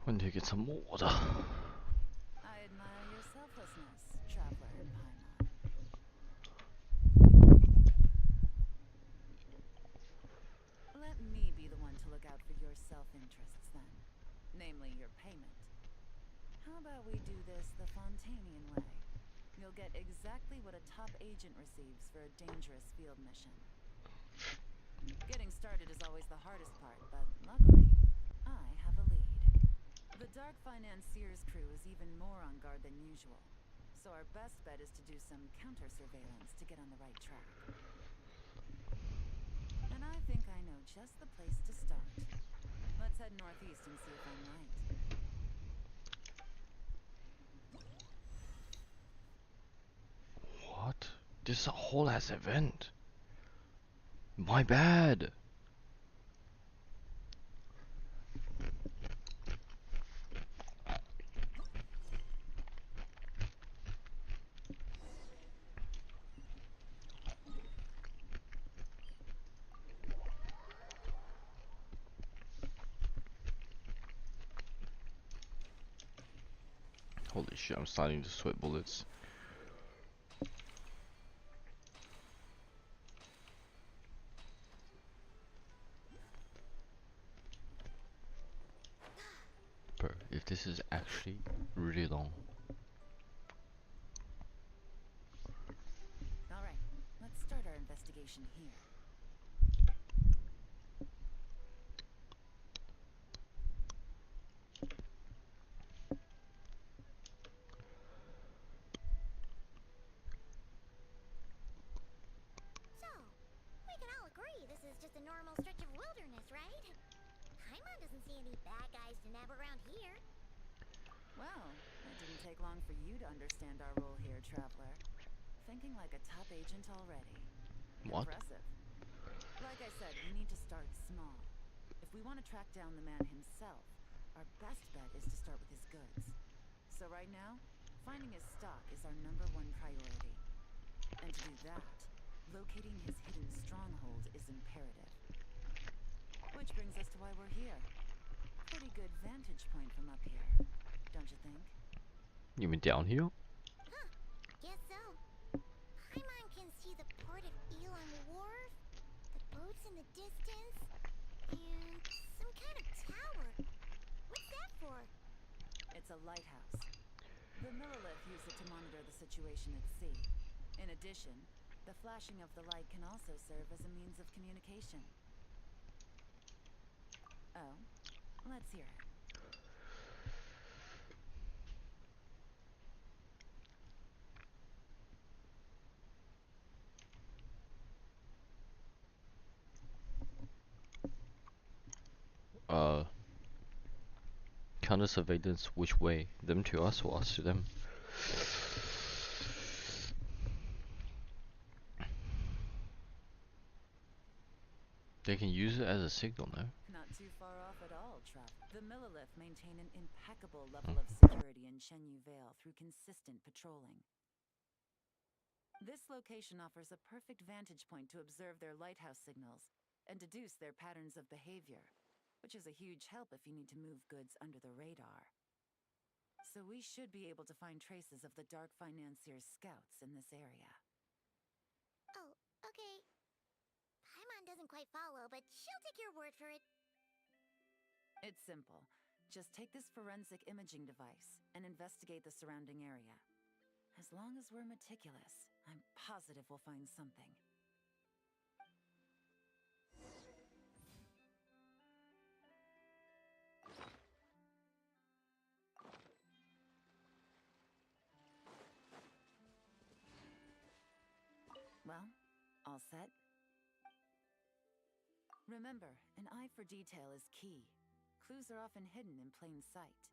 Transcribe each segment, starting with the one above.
I need to get some more water. I admire your selflessness, traveler in Paimon. Let me be the one to look out for your self-interests then, namely your payment. How about we do this the Fontanian way? You'll get exactly what a top agent receives for a dangerous field mission. Getting started is always the hardest part, but luckily, I have a lead. The Dark Financier's crew is even more on guard than usual, so our best bet is to do some counter-surveillance to get on the right track. And I think I know just the place to start. Let's head northeast and see if I'm right. What? This is a whole ass event. My bad. Holy shit, I'm starting to sweat bullets. Bro, if this is actually really long. Alright, let's start our investigation here. So, we can all agree this is just a normal stretch of wilderness, right? Paimon doesn't see any bad guys to nab around here. Well, it didn't take long for you to understand our role here, traveler. Thinking like a top agent already. What? Impressive. Like I said, we need to start small. If we want to track down the man himself, our best bet is to start with his goods. So right now, finding his stock is our #1 priority. And to do that, locating his hidden stronghold is imperative. Which brings us to why we're here. Pretty good vantage point from up here, don't you think? You mean down here? Huh, guess so. Paimon can see the port of yelan Wharf, the boats in the distance, and some kind of tower. What's that for? It's a lighthouse. The Millilith use it to monitor the situation at sea. In addition, the flashing of the light can also serve as a means of communication. Oh, let's hear it. Uh, counter surveillance which way? Them to us or us to them? They can use it as a signal, no? Not too far off at all, Trav. The Millilith maintain an impeccable level of security in Shenyu Vale through consistent patrolling. This location offers a perfect vantage point to observe their lighthouse signals and deduce their patterns of behavior, which is a huge help if you need to move goods under the radar. So we should be able to find traces of the Dark Financier's scouts in this area. Oh, okay. Paimon doesn't quite follow, but she'll take your word for it. It's simple. Just take this forensic imaging device and investigate the surrounding area. As long as we're meticulous, I'm positive we'll find something. Well, all set? Remember, an eye for detail is key. Clues are often hidden in plain sight.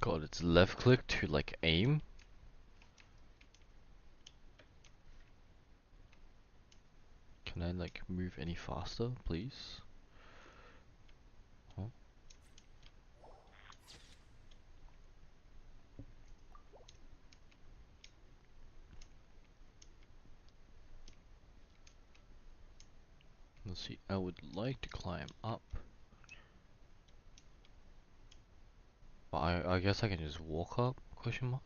God, it's left click to like aim. Can I like move any faster, please? Huh? Let's see. I would like to climb up, but I guess I can just walk up? Question mark.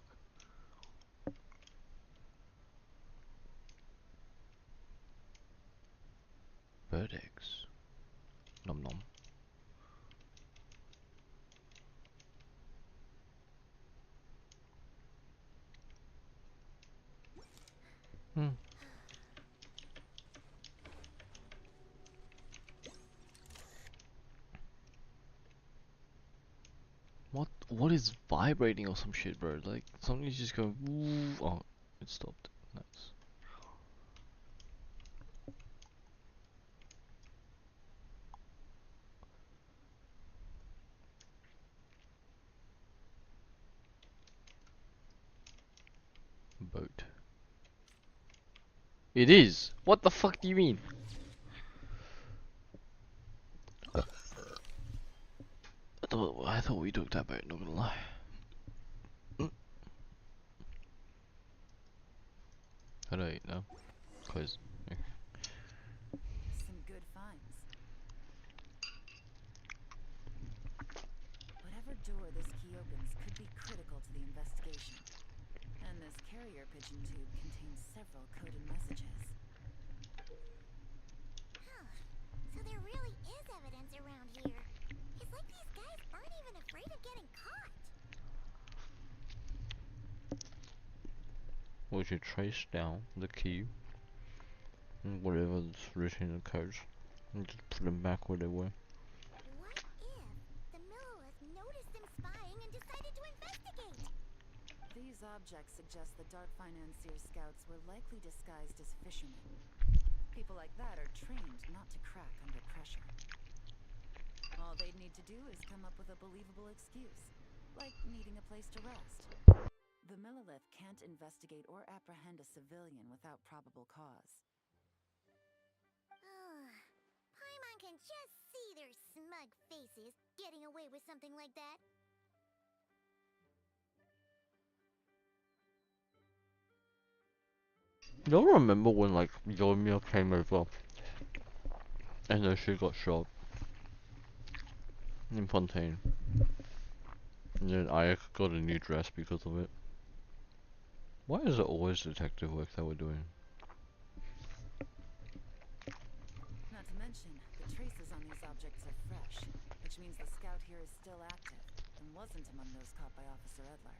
Bird eggs. Nom nom. Hmm. What is vibrating or some shit, bro? Like something's just going. Woo. Oh, it stopped. Nice. Boat. It is. What the fuck do you mean? I thought we took that boat. Not gonna lie. How do I eat now? Close. Yeah. Some good finds. Whatever door this key opens could be critical to the investigation. And this carrier pigeon tube contains several coded messages. Huh. So there really is evidence around here. It's like these guys aren't even afraid of getting caught. We should trace down the key and whatever's written in the codes and just put them back where they were. What if the Millilith noticed them spying and decided to investigate? These objects suggest the Dark Financier scouts were likely disguised as fishermen. People like that are trained not to crack under pressure. All they'd need to do is come up with a believable excuse, like needing a place to rest. The Millilith can't investigate or apprehend a civilian without probable cause. Paimon can just see their smug faces getting away with something like that. Y'all remember when like Yomia came over and then she got shot in Fontaine? And then I got a new dress because of it. Why is it always detective work that we're doing? Not to mention, the traces on these objects are fresh, which means the scout here is still active and wasn't among those caught by Officer Edler.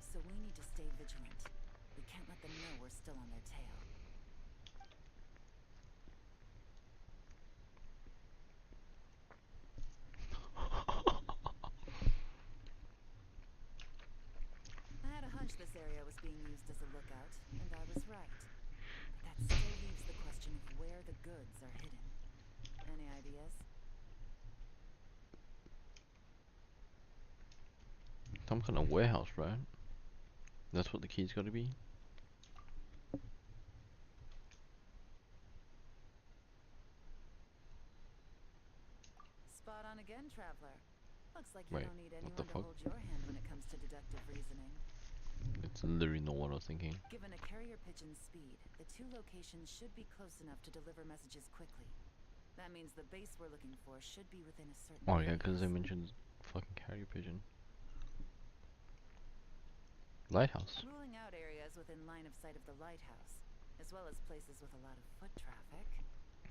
So we need to stay vigilant. We can't let them know we're still on their tail. I had a hunch this area was being used as a lookout, and I was right. But that still leaves the question of where the goods are hidden. Any ideas? Some kind of warehouse, right? That's what the key's gotta be? Spot on again, traveler. Looks like you Wait, don't need what the anyone to fuck? hold your hand when it comes to deductive reasoning. It's literally not what I was thinking. Given a carrier pigeon's speed, the two locations should be close enough to deliver messages quickly. That means the base we're looking for should be within a certain Oh yeah, because they radius. mentioned fucking carrier pigeon. Lighthouse. Ruling out areas within line of sight of the lighthouse, as well as places with a lot of foot traffic.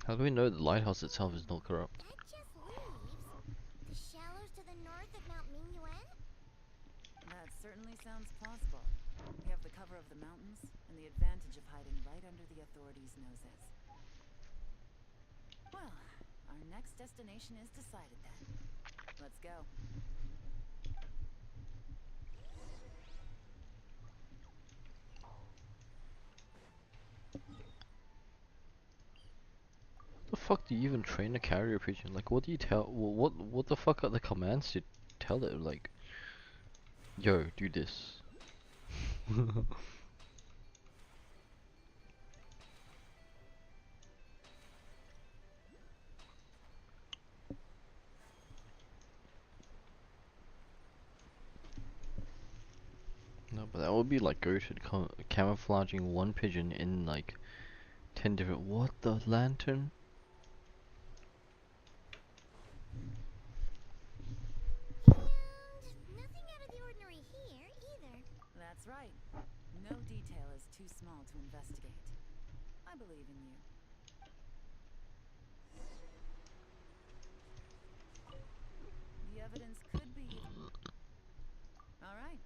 How do we know the lighthouse itself is not corrupt? That just leaves the shallows to the north of Mount Mingyuan? That certainly sounds plausible. We have the cover of the mountains, and the advantage of hiding right under the authorities' noses. Well, our next destination is decided then. Let's go. The fuck do you even train a carrier pigeon? Like, what do you tell? What the fuck are the commands to tell it? Like, yo, do this. would be like goated camouflaging one pigeon in like 10 different. What the lantern? And nothing out of the ordinary here either. That's right. No detail is too small to investigate. I believe in you. The evidence could be... All right.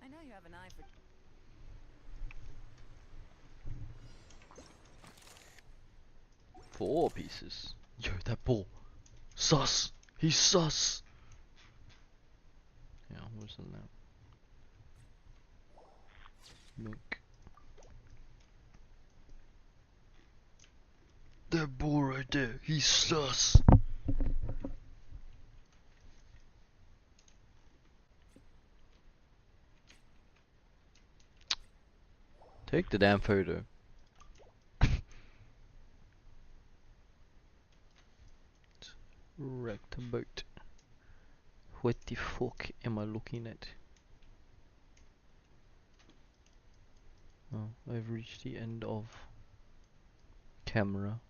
I know you have an eye for... 4 pieces. Yo, that ball. Sus. He's sus. Yeah, what's in that? Milk. That ball right there. He's sus. Take the damn photo. Wrecked boat. What the fuck am I looking at? Oh, I've reached the end of camera.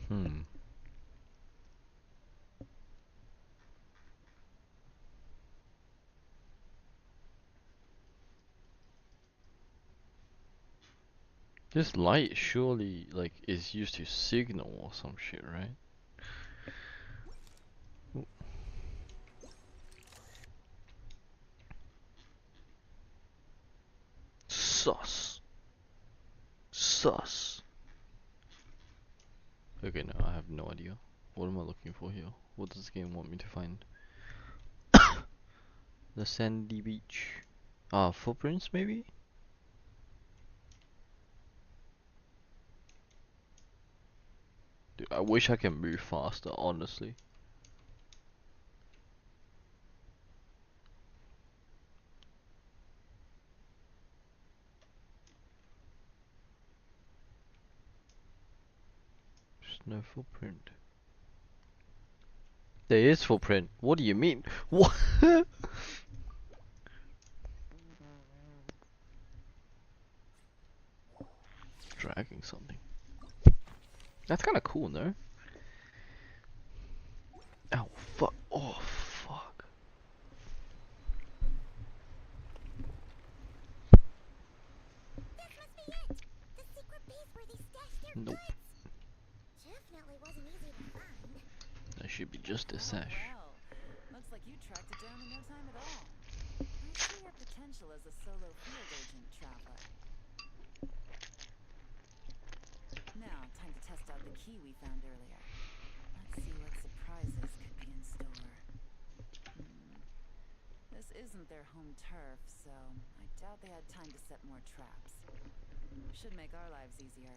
Hmm. This light surely like is used to signal or some shit, right? Ooh. Sus. Sus. Okay, no, I have no idea. What am I looking for here? What does the game want me to find? The sandy beach. Ah, footprints maybe? Dude, I wish I could move faster, honestly. There's no footprint. There is footprint. What do you mean? What? Dragging something. That's kind of cool, no? Oh fuck! Oh fuck! That must be it! The secret base where they stashed their Nope. goods! Definitely wasn't easy to find. That should be just a Oh, sash. well. Looks like you tracked it down in no time at all. I see your potential as a solo field agent, traveler. Now, time to test out the key we found earlier. Let's see what surprises could be in store. This isn't their home turf, so I doubt they had time to set more traps. Should make our lives easier.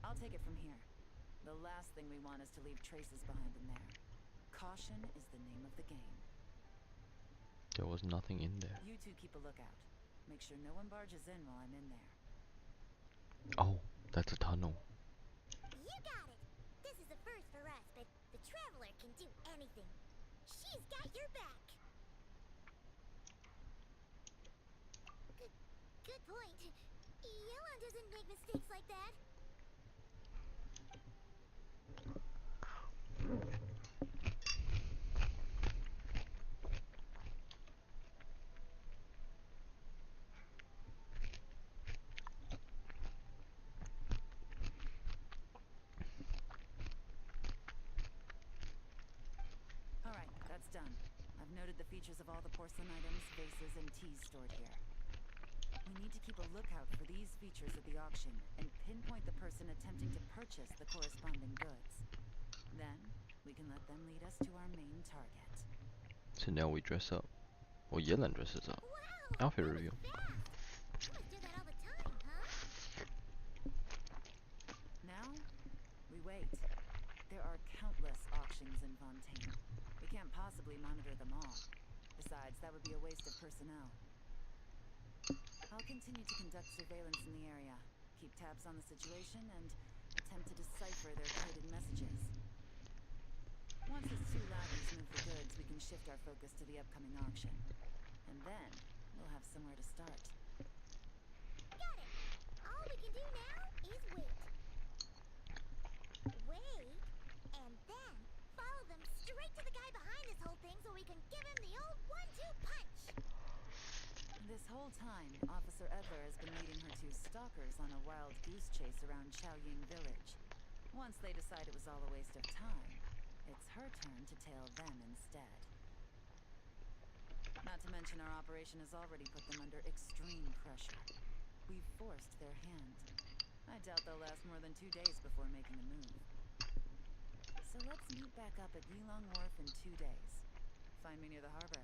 I'll take it from here. The last thing we want is to leave traces behind in there. Caution is the name of the game. There was nothing in there. You two keep a lookout. Make sure no one barges in while I'm in there. Oh, that's a tunnel. You got it! This is a first for us, but the Traveler can do anything. She's got your back! Good point. Yelan doesn't make mistakes like that. Alright, that's done. I've noted the features of all the porcelain items, vases, and teas stored here. We need to keep a lookout for these features at the auction and pinpoint the person attempting to purchase the corresponding goods. Then, we can let them lead us to our main target. So now we dress up. Or Yelan dresses up. Wow! Outfit that was reveal. fast. You must do that all the time, huh? Now, we wait. There are countless auctions in Fontaine. We can't possibly monitor them all. Besides, that would be a waste of personnel. I'll continue to conduct surveillance in the area, keep tabs on the situation, and attempt to decipher their coded messages. Once his 2 lackeys move the goods, we can shift our focus to the upcoming auction. And then, we'll have somewhere to start. Got it. All we can do now is wait. Wait, and then follow them straight to the guy behind this whole thing so we can give him the old 1-2 punch. This whole time, Officer Edler has been leading her 2 stalkers on a wild goose chase around Chaoying village. Once they decide it was all a waste of time, it's her turn to tail them instead. Not to mention our operation has already put them under extreme pressure. We've forced their hand. I doubt they'll last more than 2 days before making a move. So let's meet back up at Yelan Wharf in 2 days. Find me near the harbor.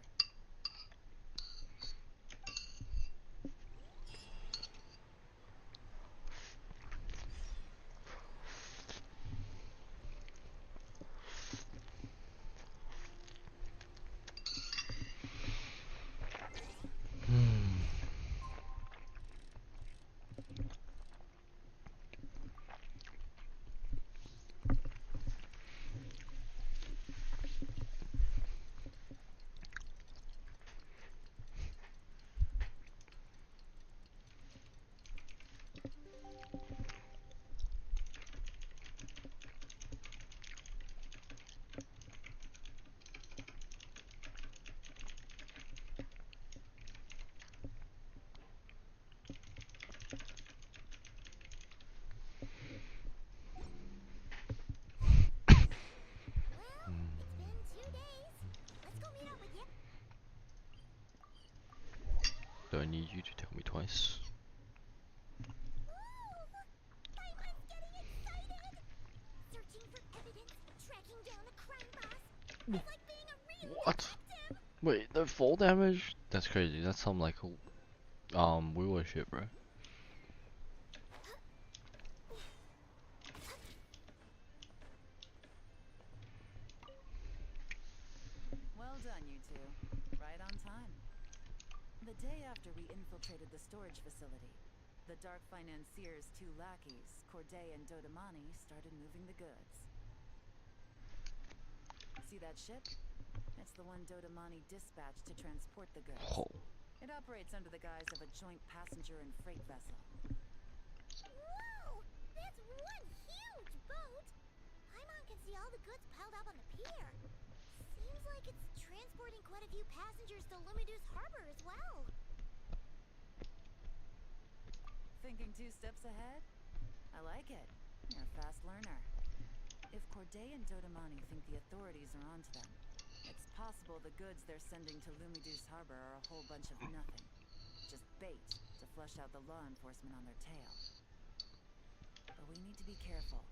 Well, it's been 2 days. Let's go meet up with you. Do I need you to tell me twice? Paimon's getting excited. Searching for evidence, tracking down a crime boss. It's like being a real What? detective. Wait, the fall damage? That's crazy. That's some like Wheeler shit, bro. Well done, you 2. Right on time. The day after we infiltrated the storage facility, the dark financier's 2 lackeys, Corday and Dodamani, started moving the goods. See that ship? It's the one Dodamani dispatched to transport the goods. Oh. It operates under the guise of a joint passenger and freight vessel. Whoa! That's one huge boat! Paimon can see all the goods piled up on the pier. Seems like it's transporting quite a few passengers to Lumidus Harbor as well. Thinking 2 steps ahead? I like it. You're a fast learner. If Corday and Dodamani think the authorities are onto them, it's possible the goods they're sending to Lumidus Harbor are a whole bunch of nothing. Just bait to flush out the law enforcement on their tail. But we need to be careful.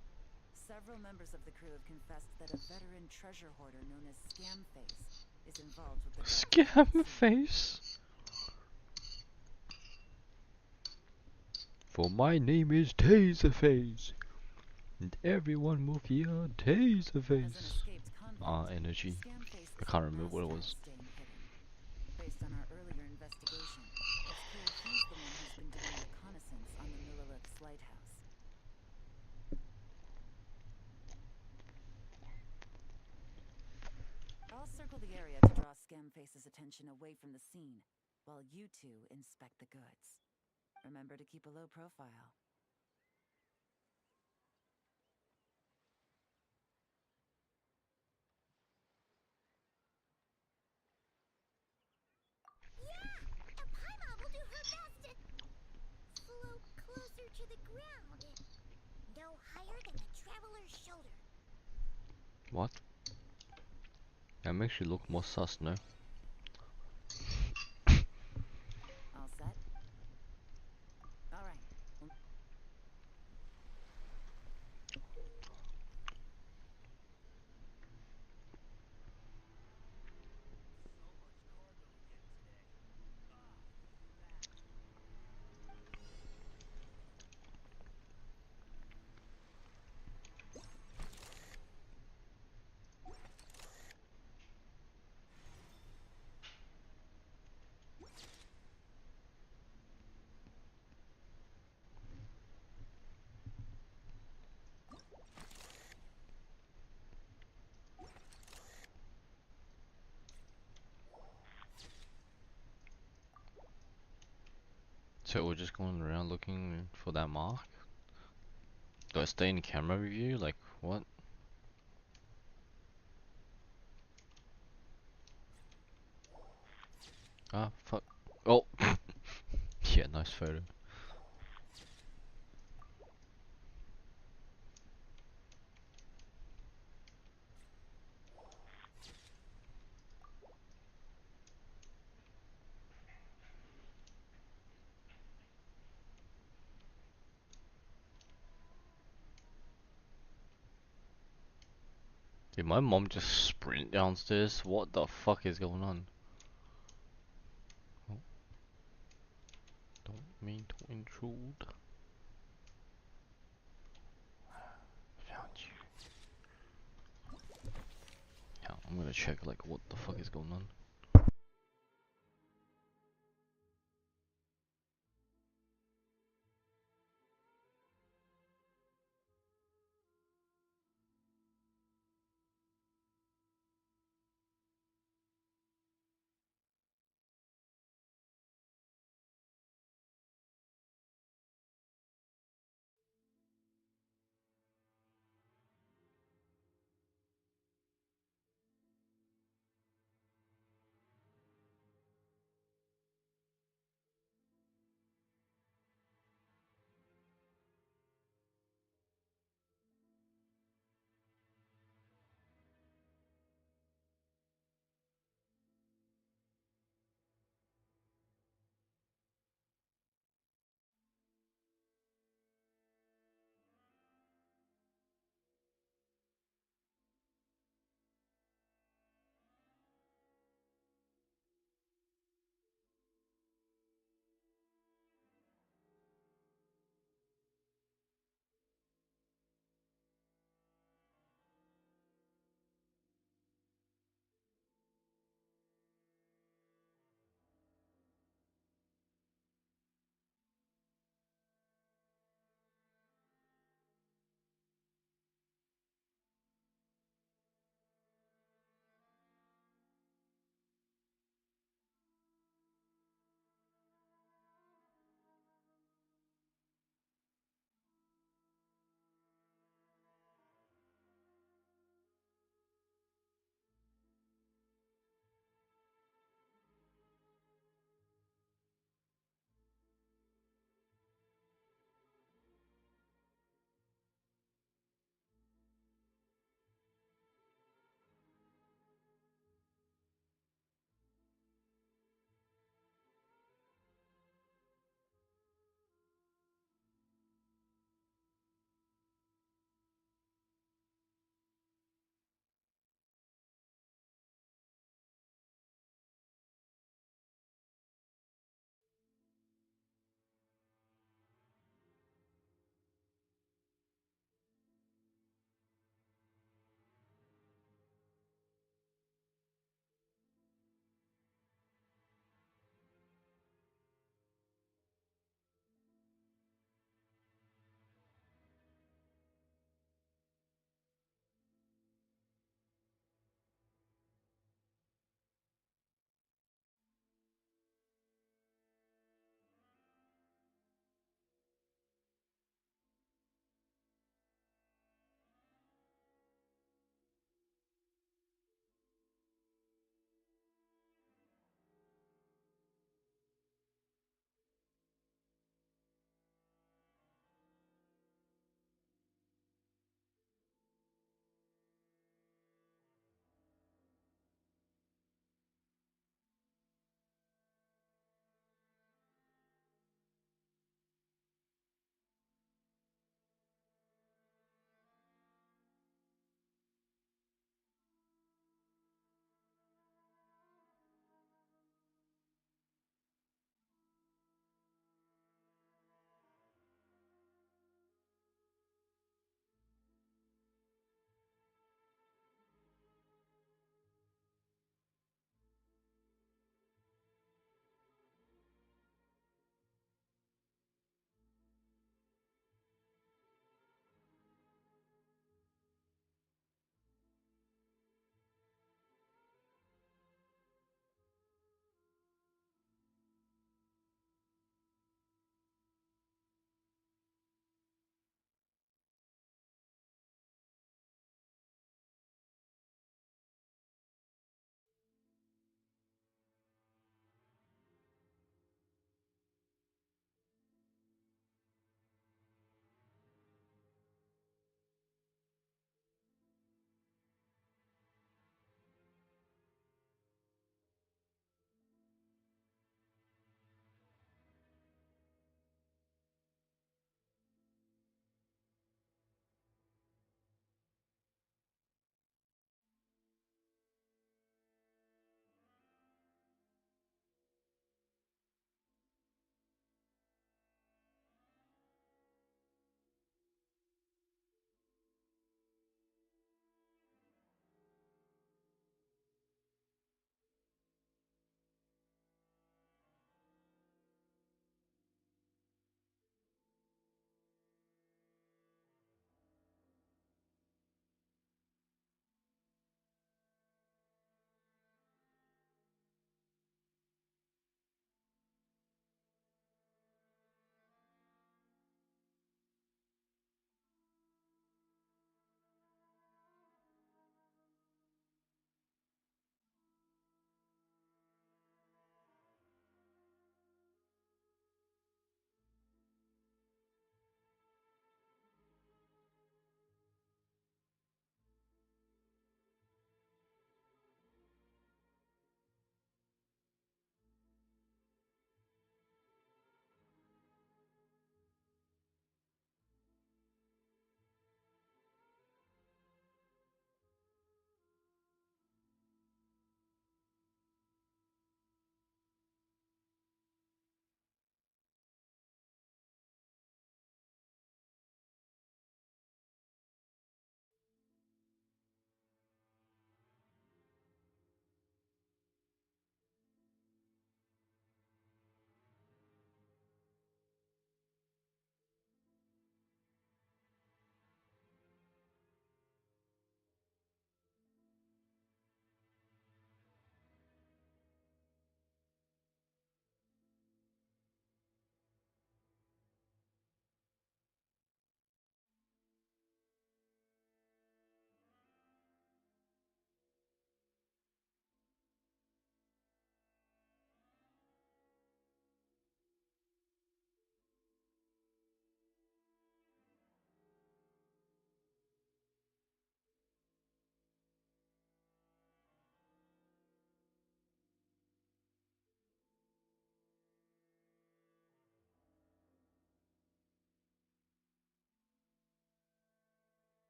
Several members of the crew have confessed that a veteran treasure hoarder known as Scamface is involved with the Scam face? For my name is Taserface, and everyone will fear As an Taserface. escaped convict, Energy. Scamface I is can't the remember what it master was. of staying hidden. Based on our earlier investigation, it's clear he's the one who's been doing reconnaissance on the Millilith's lighthouse. I'll circle the area to draw Scamface's attention away from the scene, while you 2 inspect the goods. Remember to keep a low profile. Yeah! And Paimon will do her best to float closer to the ground. No higher than the traveler's shoulder. What? That makes you look more sus, no? All set? All right. So we're just going around looking for that mark? Do I stay in camera review? Like, what? Ah, fuck. Oh! Yeah, nice photo. Did my mom just sprint downstairs? What the fuck is going on? Oh, don't mean to intrude. Found you. Yeah, I'm gonna check like what the fuck is going on.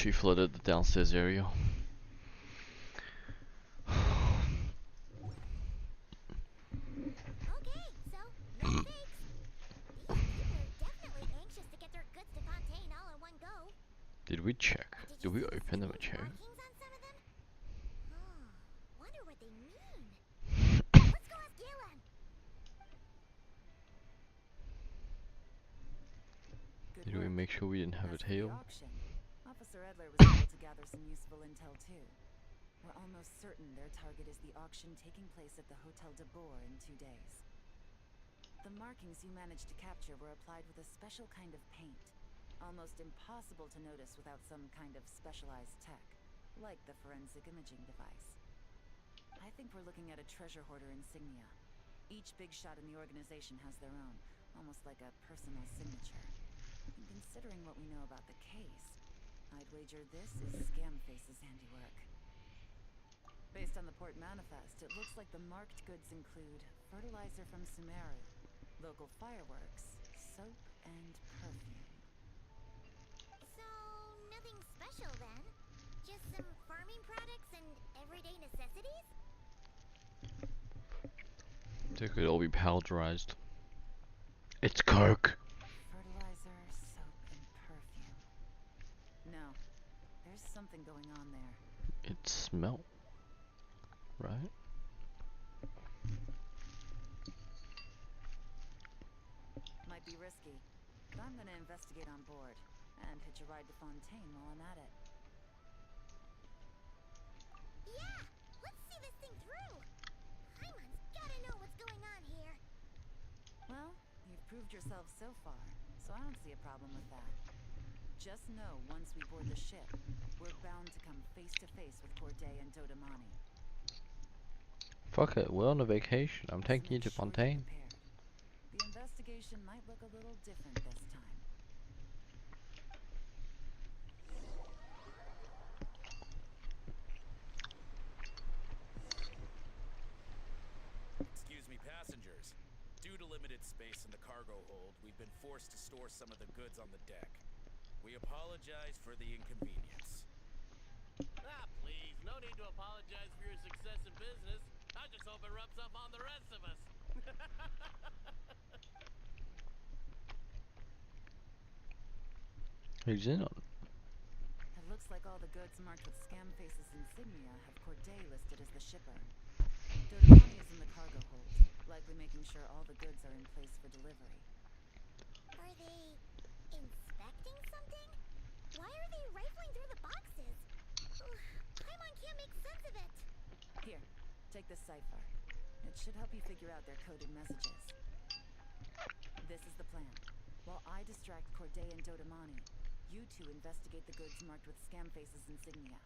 She flooded the downstairs area. Okay, so no fakes. These people are definitely anxious to get their goods to Fontaine all in one go. Did we check? Did Did you we see the open them and strange check? markings on some of them? Oh, wonder what they mean. Let's go ask Yelan. Good Did we work. make sure we didn't have a As for the tail? auction, Officer Edler was able to gather some useful intel too. We're almost certain their target is the auction taking place at the Hotel de Boer in 2 days. The markings you managed to capture were applied with a special kind of paint. Almost impossible to notice without some kind of specialized tech, like the forensic imaging device. I think we're looking at a treasure hoarder insignia. Each big shot in the organization has their own, almost like a personal signature. And considering what we know about the case, I'd wager this is Scamface's handiwork. Based on the port manifest, it looks like the marked goods include fertilizer from Sumeru, local fireworks, soap, and perfume. So, nothing special then? Just some farming products and everyday necessities? They could all be powderized. It's coke! Fertilizer, soap, and perfume. No, there's something going on there. It smell. Right? Might be risky, but I'm gonna investigate on board, and hitch a ride to Fontaine while I'm at it. Yeah! Let's see this thing through! Paimon's gotta know what's going on here. Well, you've proved yourself so far, so I don't see a problem with that. Just know, once we board the ship, we're bound to come face to face with Corday and Dodamani. Fuck it, we're on a vacation. I'm So taking you make to sure you're Fontaine. prepared. The investigation might look a little different this time. Excuse me, passengers. Due to limited space in the cargo hold, we've been forced to store some of the goods on the deck. We apologize for the inconvenience. Ah, please, no need to apologize for your success in business. I just hope it rubs off on the rest of us. Who's in on? It looks like all the goods marked with Scamface's insignia have Corday listed as the shipper. Dodamani is in the cargo hold, likely making sure all the goods are in place for delivery. Are they inspecting something? Why are they rifling through the boxes? Paimon can't make sense of it. Here, take this cipher. It should help you figure out their coded messages. This is the plan. While I distract Corday and Dodamani, you two investigate the goods marked with Scamface's insignia.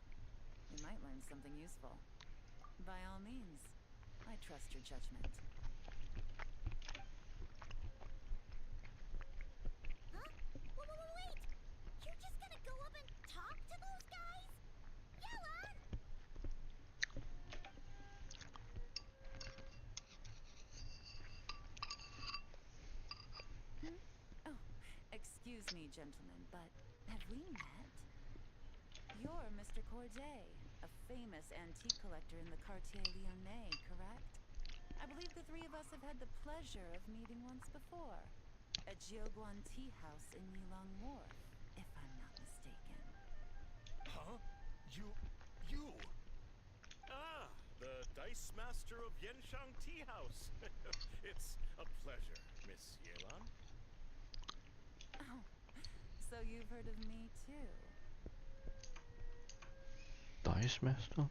You might learn something useful. By all means, I trust your judgment. Huh? Wait! You're just gonna go up and talk to those guys? Yelan! Oh, excuse me, gentlemen, but have we met? You're Mr. Corday, a famous antique collector in the Quartier Lyonnais, correct? I believe the three of us have had the pleasure of meeting once before. At Jiuguan Tea House in Yilong Wharf, if I'm not mistaken. Huh? You? Ah, the Dice Master of Yenshang Tea House. It's a pleasure, Miss Yelan. Oh, so you've heard of me too? Dice Master?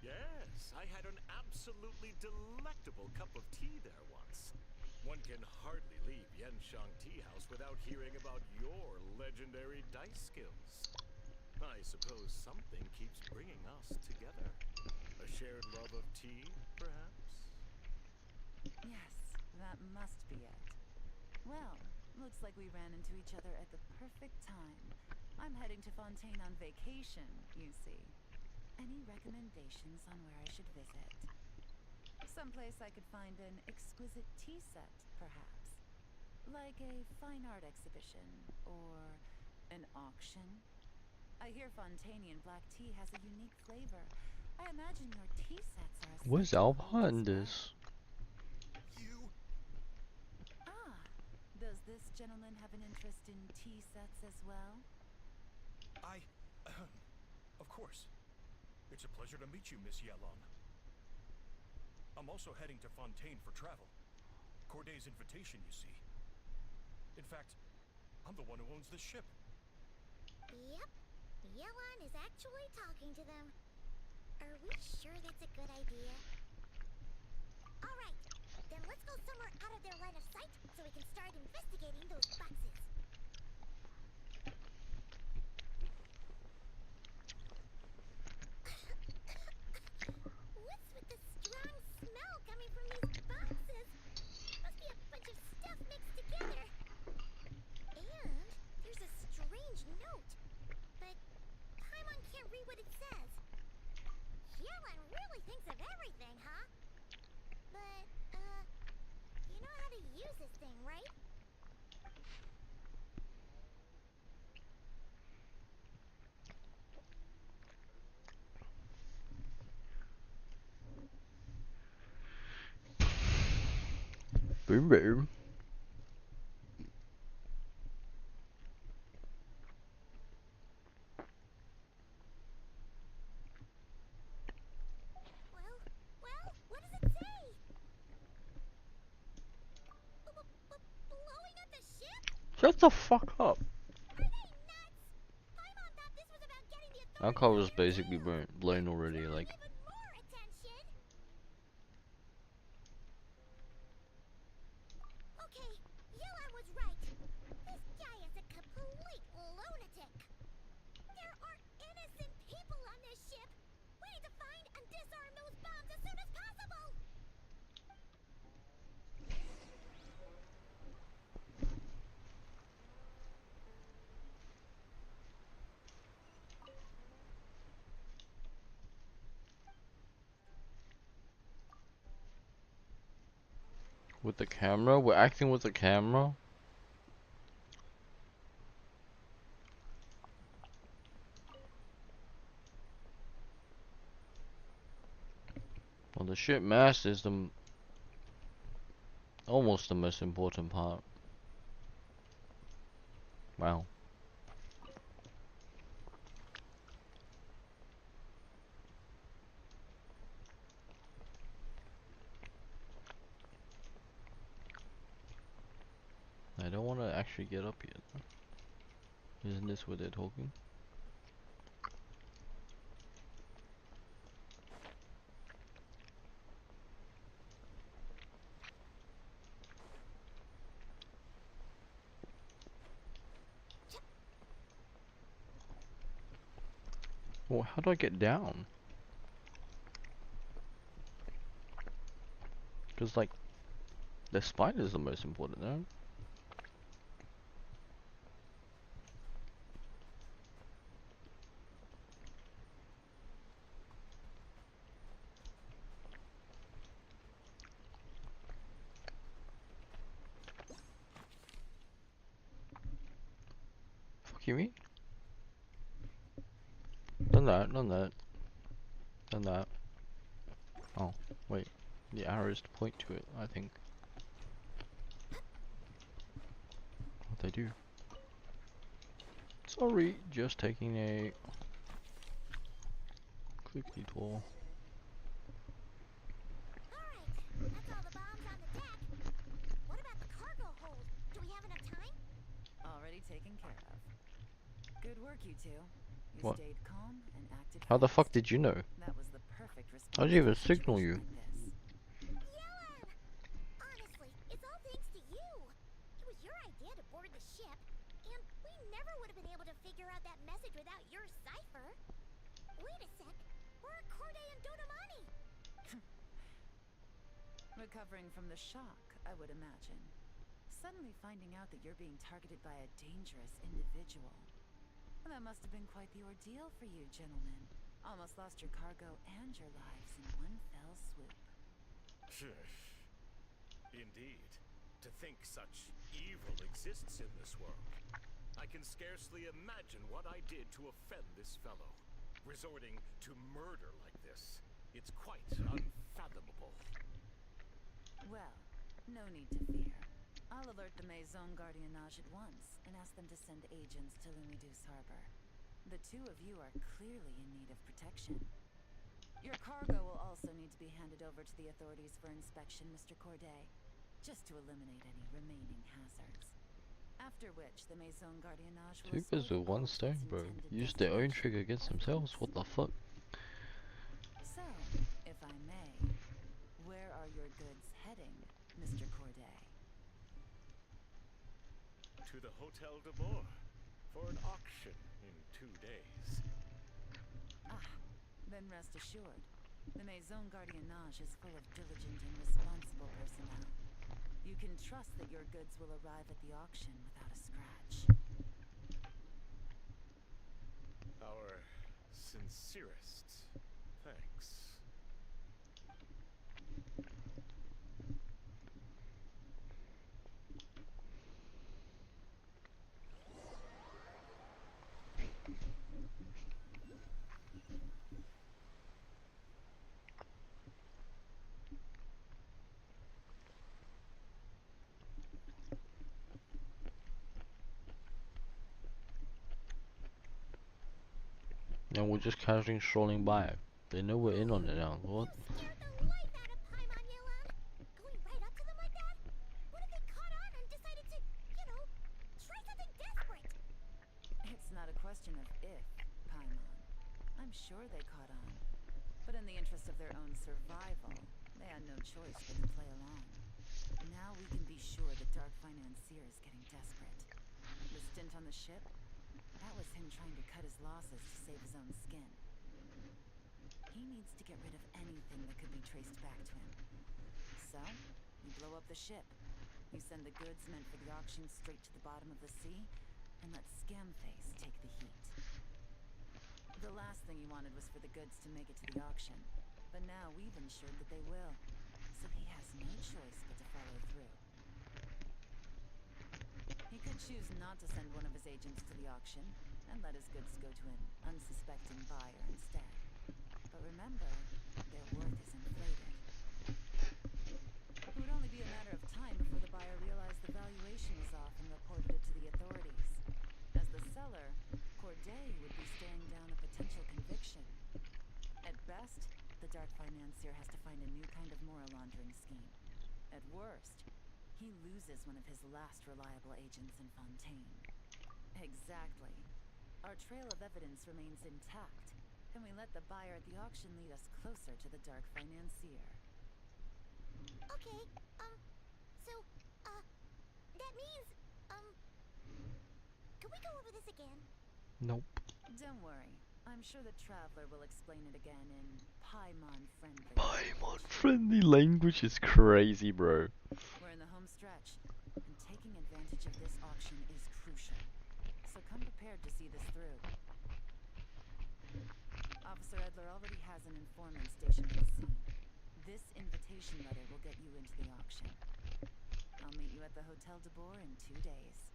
Yes, I had an absolutely delectable cup of tea there once. One can hardly leave Yenshang Tea House without hearing about your legendary dice skills. I suppose something keeps bringing us together. A shared love of tea, perhaps? Yes, that must be it. Well, looks like we ran into each other at the perfect time. I'm heading to Fontaine on vacation, you see. Any recommendations on where I should visit? Someplace I could find an exquisite tea set, perhaps. Like a fine art exhibition, or an auction. I hear Fontanian black tea has a unique flavor. I imagine your tea sets are a Where's sign of Alba gold in as well. this? You? Ah, does this gentleman have an interest in tea sets as well? Of course. It's a pleasure to meet you, Miss Yelan. I'm also heading to Fontaine for travel. Corday's invitation, you see. In fact, I'm the one who owns this ship. Yep. Yelan is actually talking to them. Are we sure that's a good idea? Alright, then let's go somewhere out of their line of sight so we can start investigating those boxes. What's with the strong smell coming from these boxes? Must be a bunch of stuff mixed together. And there's a strange note. But Paimon can't read what it says. Yelan really thinks of everything, huh? But, you know how to use this thing, right? Boom boom. Well, what does it say? Blowing up the ship? Shut the fuck up. Are they nuts? Paimon thought this was about getting the Our authorities car on was their basically tail. blown already, Drawing like. even more attention. Okay, Yelan was right. This guy is a complete lunatic. There are innocent people on this ship. We need to find and disarm those bombs as soon as possible. With the camera? We're acting with the camera? Well, the ship mast is almost the most important part. Wow. I don't want to actually get up yet. Isn't this what they're talking? Well, how do I get down? Because, like, the spider's the most important, no? Fuck you mean? Done that, done that. Done that. Oh, wait. The arrows to point to it, I think. What they do? Sorry, just taking a quick detour. Alright, that's all the bombs on the deck. What about the cargo hold? Do we have enough time? Already taken care of. Good work, you two. You What? stayed calm and acted How the fast. fuck did you know? That was the perfect response. I didn't even to a signal situation you. like this. Yelan! Honestly, it's all thanks to you. It was your idea to board the ship, and we never would have been able to figure out that message without your cipher. Wait a sec. Where are Corday and Donamani? Recovering from the shock, I would imagine. Suddenly finding out that you're being targeted by a dangerous individual. Well, that must have been quite the ordeal for you, gentlemen. Almost lost your cargo and your lives in one fell swoop. Indeed. To think such evil exists in this world. I can scarcely imagine what I did to offend this fellow. Resorting to murder like this, it's quite unfathomable. Well, no need to fear. I'll alert the Maison Gardiennage at once and ask them to send agents to Lumidus Harbor. The two of you are clearly in need of protection. Your cargo will also need to be handed over to the authorities for inspection, Mr. Corday, just to eliminate any remaining hazards. After which, the Maison Gardiennage will Two birds escort with all one to stone, its bro. intended Use their own destination. trigger against Of themselves. course. What the fuck? So, if I may, where are your goods heading, Mr. Corday? To the Hotel de Boer for an auction in 2 days. Ah, then rest assured, the Maison Gardiennage is full of diligent and responsible personnel. You can trust that your goods will arrive at the auction without a scratch. Our sincerest thanks. And we're just casually strolling by. They know we're in on it now. What? You scared the life out of Paimon, Yelan. Going right up to them like that? What if they caught on and decided to, try something desperate? It's not a question of if, Paimon. I'm sure they caught on. But in the interest of their own survival, they had no choice but to play along. Now we can be sure the Dark Financier is getting desperate. The stint on the ship? That was him trying to cut his losses to save his own skin. He needs to get rid of anything that could be traced back to him. So, you blow up the ship. You send the goods meant for the auction straight to the bottom of the sea, and let Scamface take the heat. The last thing he wanted was for the goods to make it to the auction, but now we've ensured that they will, so he has no choice but to follow through. He could choose not to send one of his agents to the auction, and let his goods go to an unsuspecting buyer instead. But remember, their worth is inflated. It would only be a matter of time before the buyer realized the valuation was off and reported it to the authorities. As the seller, Corday would be staring down a potential conviction. At best, the Dark Financier has to find a new kind of moral laundering scheme. At worst, he loses one of his last reliable agents in Fontaine. Exactly. Our trail of evidence remains intact, and we let the buyer at the auction lead us closer to the Dark Financier. Okay, so, that means, can we go over this again? Nope. Don't worry. I'm sure the Traveler will explain it again in Paimon-friendly. Paimon-friendly language is crazy, bro. We're in the home stretch, and taking advantage of this auction is crucial. So come prepared to see this through. Officer Edler already has an informant stationed at the scene. This invitation letter will get you into the auction. I'll meet you at the Hotel de Boer in 2 days.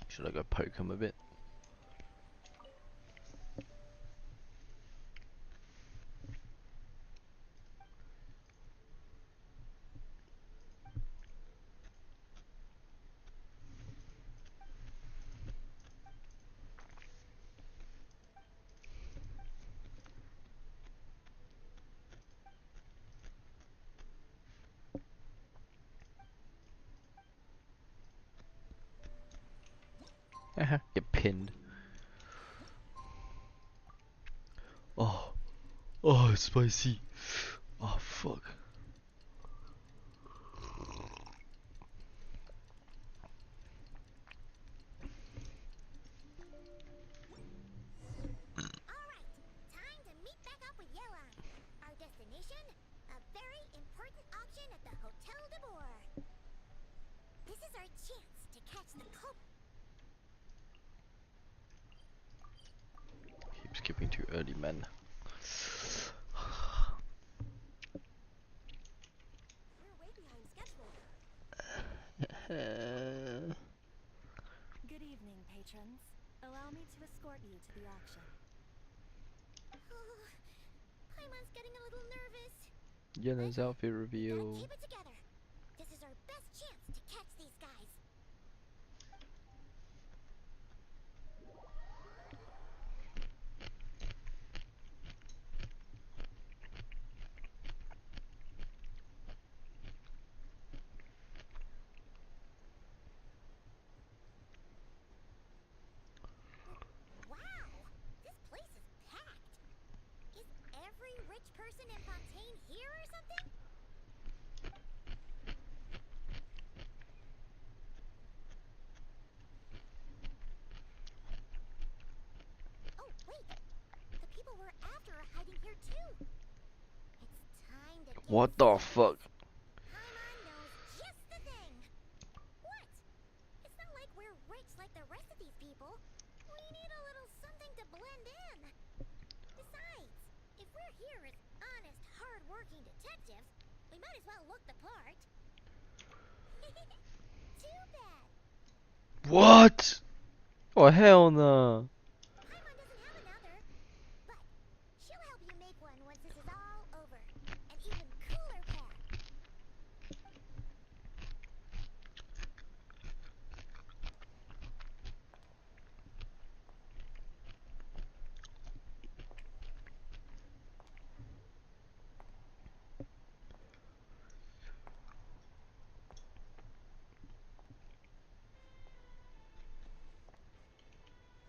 Should I go poke him a bit? Get pinned. Oh, oh, it's spicy. Oh, fuck. Alright, time to meet back up with Yelan. Our destination, a very important auction at the Hotel de Boer. This is our chance to catch the Keep skipping to early men. We're way behind schedule. Good evening, patrons. Allow me to escort you to the auction. Paimon's getting a little nervous. Yelan's outfit We gotta reveal. keep it together. This is our best chance to catch these guys. Wow, this place is packed. Is every rich person in Fontaine here or something? Oh, wait. The people we're after are hiding here too. It's time to get What the serious. fuck? Paimon knows just the thing. What? It's not like we're rich like the rest of these people. We need a little something to blend in. Besides, if we're here as honest, hard-working detectives, we might as well look the part. Too bad. What? Oh hell no. Paimon doesn't have another, but she'll help you make one once this is all over. An even cooler pair.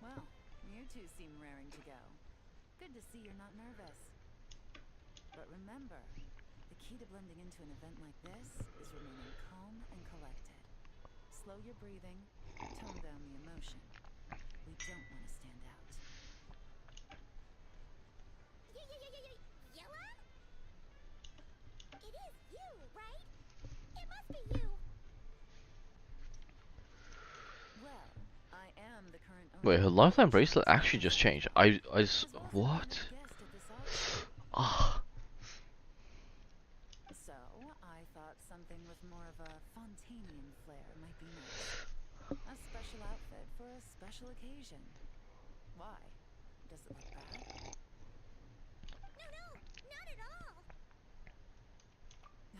Well, you two seem raring to go. Good to see you're not nervous. But remember, the key to blending into an event like this is remaining calm and collected. Slow your breathing, tone down the emotion. We don't want to stand out. Yelan? It is you, right? It must be you. Well, I am the current owner. Wait, her of the lifetime genshin bracelet actually tea just house, changed. as well as an What? honored guest at this auction. Ah. So, I thought something with more of a Fontainian flair might be nice. A special outfit for a special occasion. Why? Does it look bad? No, not at all.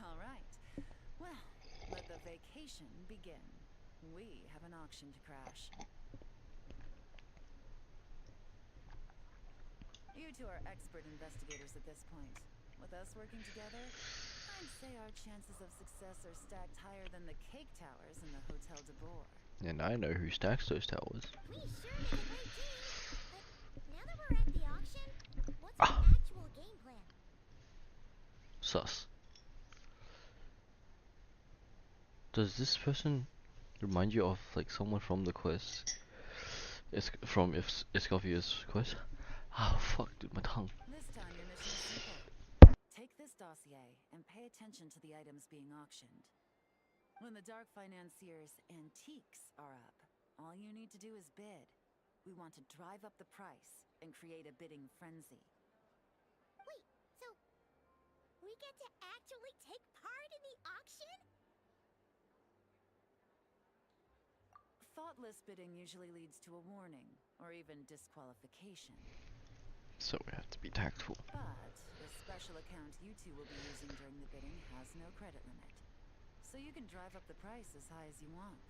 All right. Well, let the vacation begin. We have an auction to crash. You two are expert investigators at this point. With us working together, I'd say our chances of success are stacked higher than the cake towers in the Hotel de Boer. And I know who stacks those towers. We sure make a great team. But now that we're at the auction, what's our Ah. actual game plan? Sus. Does this person remind you of like someone from the quest? It's from Escovia's quest? Oh fuck, dude, my tongue. This time your mission is simple. Take this dossier and pay attention to the items being auctioned. When the Dark Financier's antiques are up, all you need to do is bid. We want to drive up the price and create a bidding frenzy. Wait, so we get to actually take part in the auction? Thoughtless bidding usually leads to a warning, or even disqualification. So we have to be tactful. But the special account you two will be using during the bidding has no credit limit. So you can drive up the price as high as you want.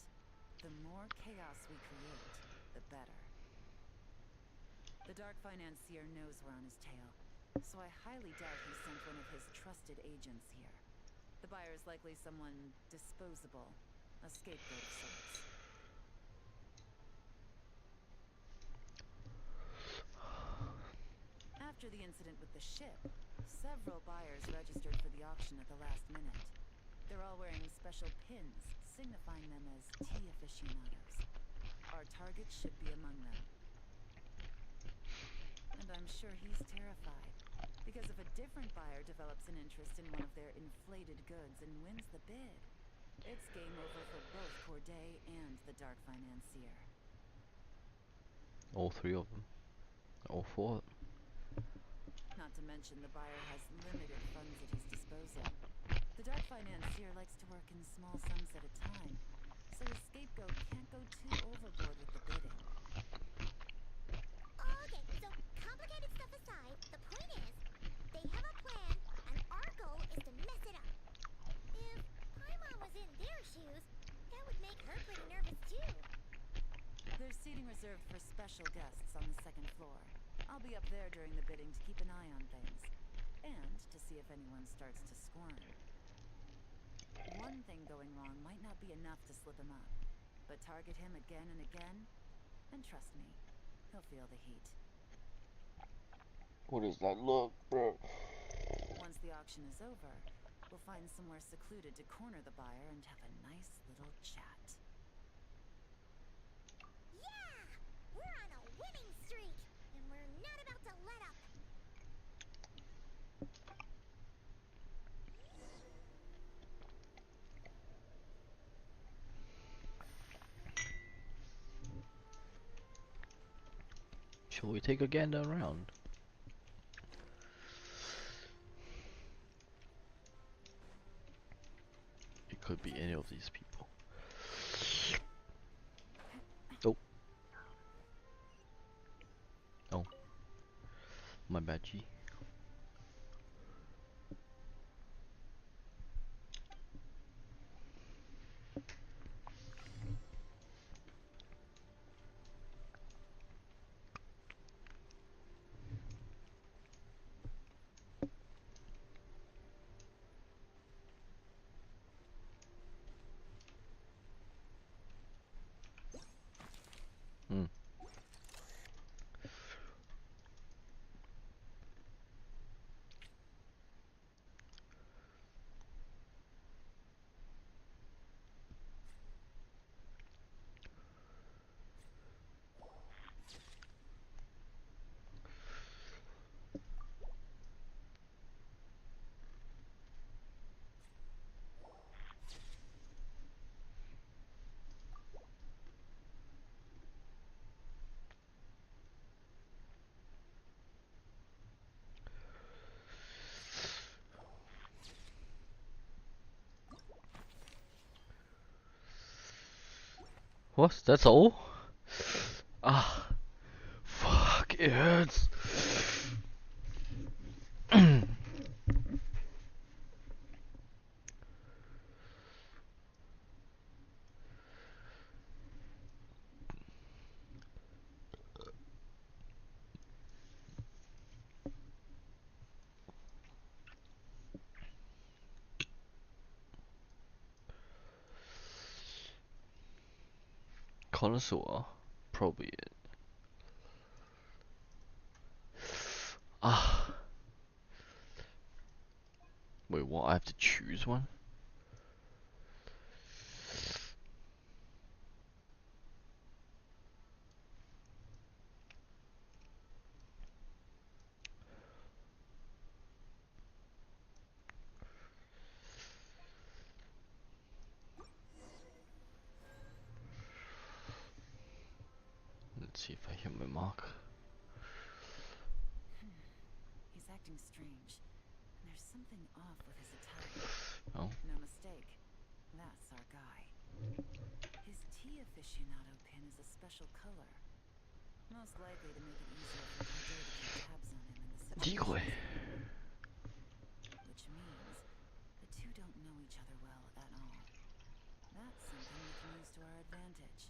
The more chaos we create, the better. The Dark Financier knows we're on his tail, so I highly doubt he sent one of his trusted agents here. The buyer is likely someone disposable, a scapegoat of sorts. After the incident with the ship, several buyers registered for the auction at the last minute. They're all wearing special pins, signifying them as tea aficionados. Our target should be among them. And I'm sure he's terrified, because if a different buyer develops an interest in one of their inflated goods and wins the bid, it's game over for both Corday and the Dark Financier. All three of them. All four of them. to mention the buyer has limited funds at his disposal. The dark financier likes to work in small sums at a time, so his scapegoat can't go too overboard with the bidding. Okay, so complicated stuff aside, the point is, they have a plan, and our goal is to mess it up. If Paimon was in their shoes, that would make her pretty nervous too. There's seating reserved for special guests on the second floor. I'll be up there during the bidding to keep an eye on things, and to see if anyone starts to squirm. One thing going wrong might not be enough to slip him up, but target him again and again, and trust me, he'll feel the heat. What is that look, bro? Once the auction is over, we'll find somewhere secluded to corner the buyer and have a nice little chat. Yeah! We're on a winning streak, and we're not about to let up. Shall we take a gander around? It could be any of these people. Oh. Oh. My bad, G. Hmm. What? That's all? Ah. Fuck, it hurts. Connoisseur? Probably it. Ah. Wait, what? I have to choose one? Let's see if I hit my mark. He's acting strange, and there's something off with his attire. Oh. No mistake, that's our guy. His tea aficionado pin is a special color, most likely to make it easier for PJ to keep tabs on him in the Decoy. situation. Which means the two don't know each other well at all. That's something we can use to our advantage.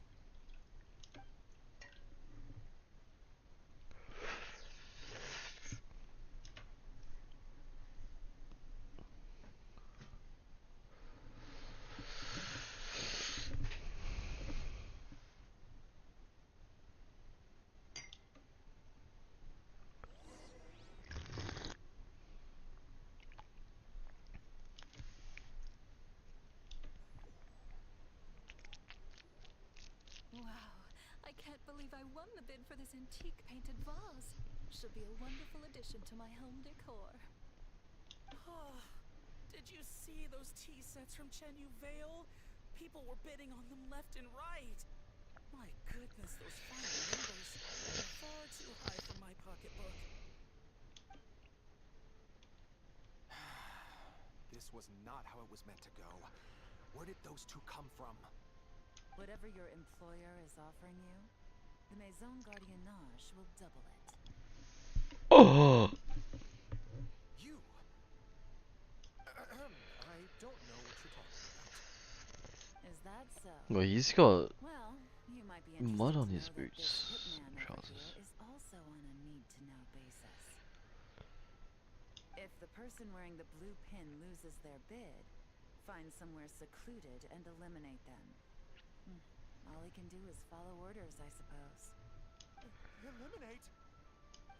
Wow, I can't believe I won the bid for this antique painted vase. Should be a wonderful addition to my home decor. Oh, did you see those tea sets from Chenyu Vale? People were bidding on them left and right. My goodness, those final numbers are far too high for my pocketbook. was not how it was meant to go. Where did those two come from? Whatever your employer is offering you, the Maison Gardiennage will double it. Oh! You? I don't know what you're talking about. Is that so? Well, he's got Well, you might be interested mud to on know his that this boots, hitman over trousers. here is also on a need-to-know basis. If the person wearing the blue pin loses their bid, find somewhere secluded and eliminate them. All he can do is follow orders, I suppose. Eliminate?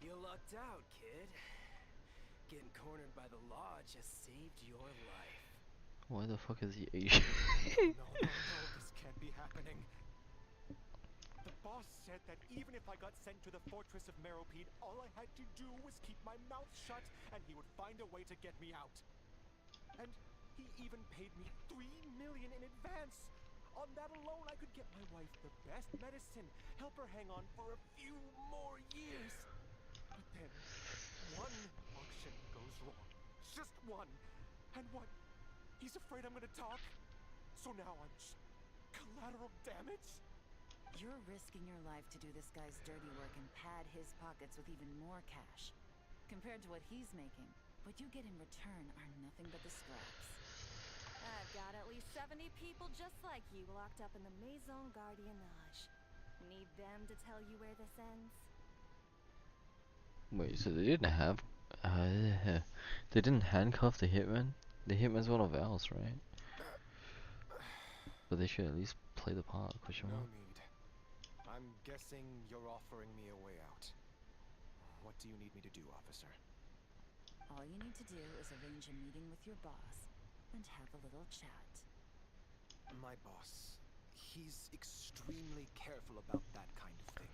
You lucked out, kid. Getting cornered by the law just saved your life. Why the fuck is he Asian? No, this can't be happening. The boss said that even if I got sent to the fortress of Meropide, all I had to do was keep my mouth shut and he would find a way to get me out. And he even paid me $3 million in advance. On that alone, I could get my wife the best medicine, help her hang on for a few more years. But then, one auction goes wrong. Just one. And what? He's afraid I'm gonna talk? So now I'm just collateral damage? You're risking your life to do this guy's dirty work and pad his pockets with even more cash. Compared to what he's making, what you get in return are nothing but the scraps. I've got at least 70 people just like you locked up in the Maison Gardiennage. Need them to tell you where this ends? Wait, so they didn't have they didn't handcuff the hitman? The hitman's one of ours, right? But they should at least play the part, question No mark. need. I'm guessing you're offering me a way out. What do you need me to do, officer? All you need to do is arrange a meeting with your boss and have a little chat. My boss, he's extremely careful about that kind of thing.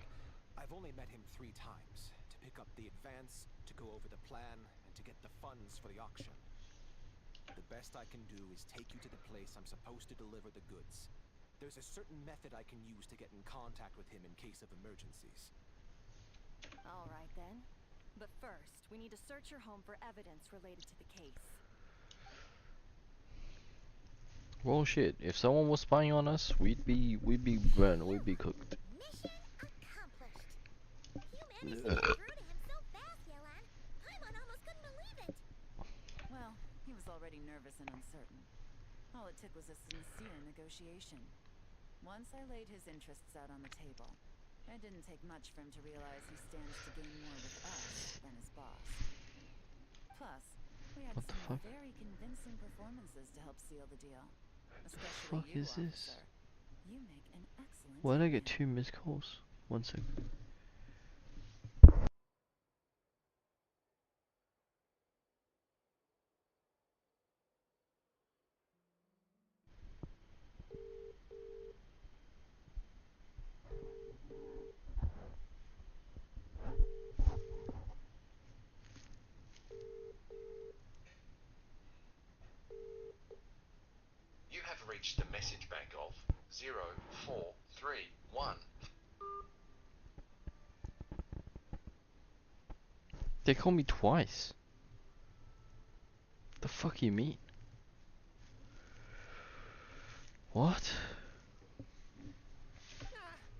I've only met him 3 times, to pick up the advance, to go over the plan, and to get the funds for the auction. The best I can do is take you to the place I'm supposed to deliver the goods. There's a certain method I can use to get in contact with him in case of emergencies. All right then. But first, we need to search your home for evidence related to the case. Well, shit. If someone was spying on us, we'd be burned. We'd be cooked. Mission accomplished. You managed to get through to him so fast, Yelan. Paimon almost couldn't believe it. Well, he was already nervous and uncertain. All it took was a sincere negotiation. Once I laid his interests out on the table, it didn't take much for him to realize he stands to gain more with us than his boss. Plus, we had What the some fuck? very convincing performances to help seal the deal. Especially fuck you, is this? officer. You make an excellent Why did I get hitman. 2 missed calls? 1 second. You have reached the message bank of 0431. They called me twice. The fuck you mean? What?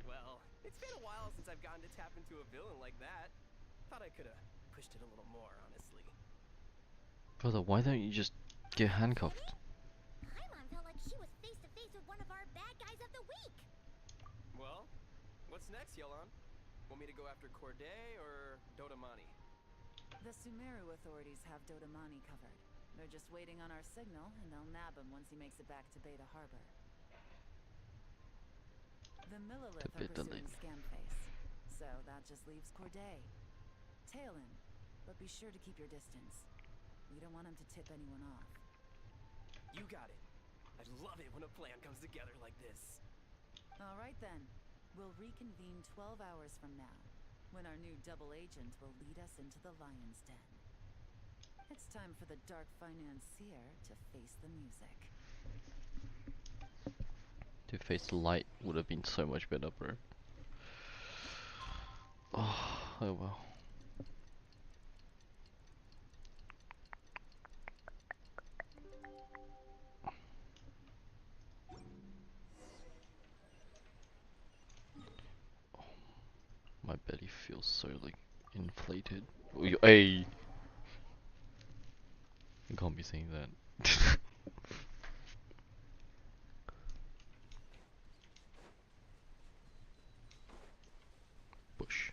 Well, it's been a while since I've gotten to tap into a villain like that. Thought I could have pushed it a little more, honestly. Brother, why don't you just get handcuffed? Paimon felt like she was face to face with one of our bad guys of the week. Well, what's next, Yelan? Want me to go after Corday or Dodamani? The Sumeru authorities have Dodamani covered. They're just waiting on our signal, and they'll nab him once he makes it back to Beta Harbor. The Millilith are Beta pursuing Lane. Scamface, so that just leaves Corday. Tail him, but be sure to keep your distance. We don't want him to tip anyone off. You got it. I love it when a plan comes together like this. All right then. We'll reconvene 12 hours from now, when our new double agent will lead us into the lion's den. It's time for the dark financier to face the music. To face the light would have been so much better, bro. Oh well. violated. Hey, you can't be saying that. Bush.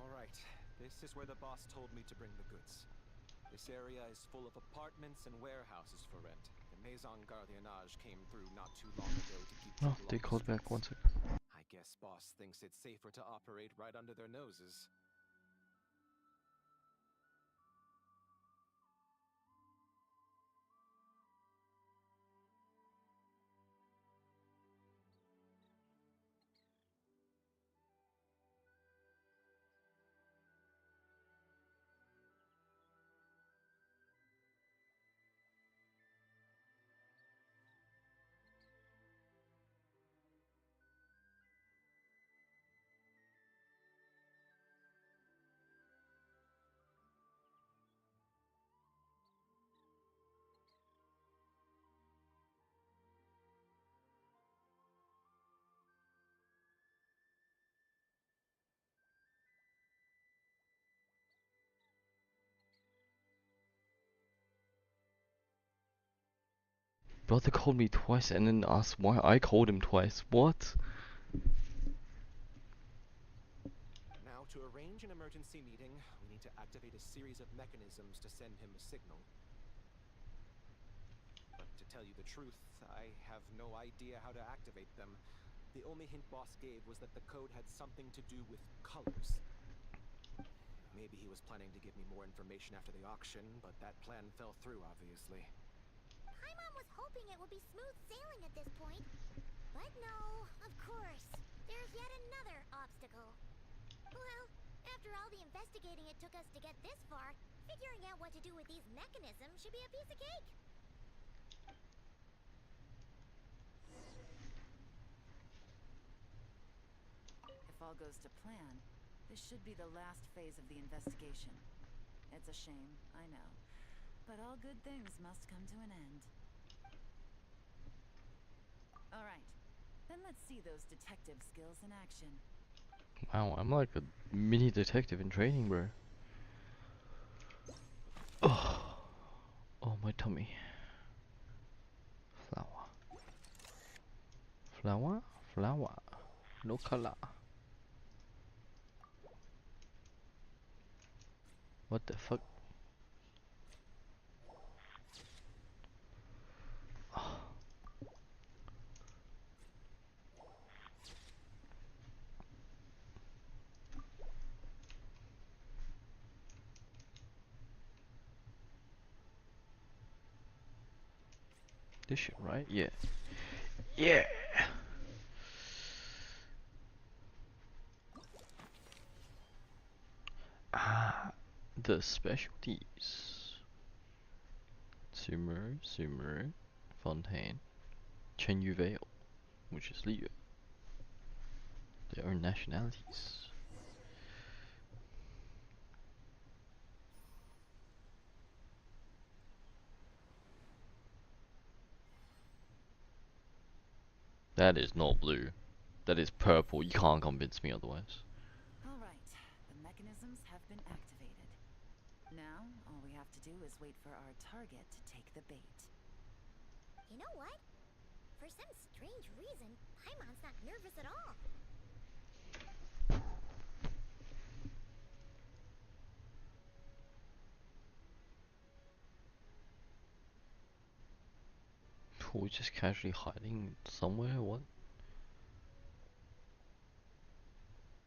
Alright, this is where the boss told me to bring the goods. This area is full of apartments and warehouses for rent. The Maison Gardiennage came through not too long ago to keep Oh, trouble they off the called back streets. 1 second. I guess boss thinks it's safer to operate right under their noses. Brother called me twice and then asked why I called him twice. What? Now, to arrange an emergency meeting, we need to activate a series of mechanisms to send him a signal. But to tell you the truth, I have no idea how to activate them. The only hint boss gave was that the code had something to do with colors. Maybe he was planning to give me more information after the auction, but that plan fell through, obviously. Paimon was hoping it would be smooth sailing at this point. But no, of course. There's yet another obstacle. Well, after all the investigating it took us to get this far, figuring out what to do with these mechanisms should be a piece of cake. If all goes to plan, this should be the last phase of the investigation. It's a shame, I know. But all good things must come to an end. Alright, then let's see those detective skills in action. Wow, I'm like a mini detective in training, bro. Oh, oh my tummy. Flower. Flower? Flower. No color. What the fuck? This shit, right? Yeah. Yeah! Ah, the specialties. Sumeru, Fontaine, Chen Vale, which is Leo. Their own nationalities. That is not blue. That is purple. You can't convince me otherwise. Alright, the mechanisms have been activated. Now, all we have to do is wait for our target to take the bait. You know what? For some strange reason, Paimon's not nervous at all. We're just casually hiding somewhere, what?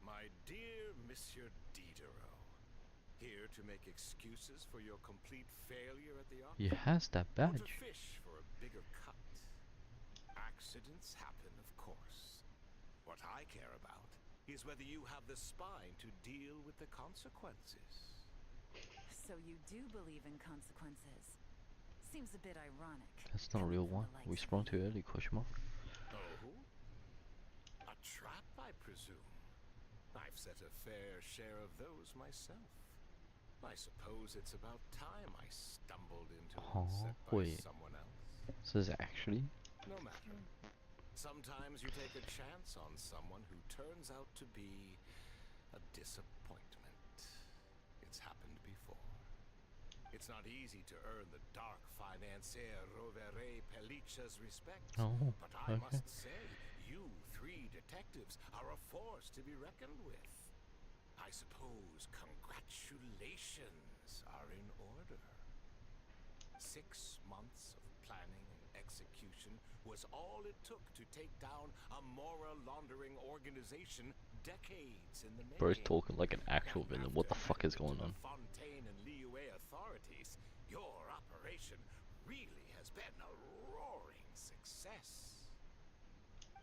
My dear Monsieur Diderot, here to make excuses for your complete failure at the He auction? has that Or to badge. fish for a bigger cut? Accidents happen, of course. What I care about is whether you have the spine to deal with the consequences. So you do believe in consequences. Seems a bit ironic. That's not a coming real from one. the We likes of sprung too you. early, question mark. Oh? A trap, I presume? I've set a fair share of those myself. I suppose it's about time I stumbled into one Oh, set by wait. someone else. So is it actually? No matter. Sometimes you take a chance on someone who turns out to be a disappointment. It's not easy to earn the dark financier Rovere Pelliccia's respect. Oh, But I okay. must say, you three detectives are a force to be reckoned with. I suppose congratulations are in order. 6 months of planning and execution was all it took to take down a moral laundering organization decades in the making. Bro's talking like an actual And villain. What the after fuck is handing it going to on? the Fontaine and Liyue authorities, your operation really has been a roaring success.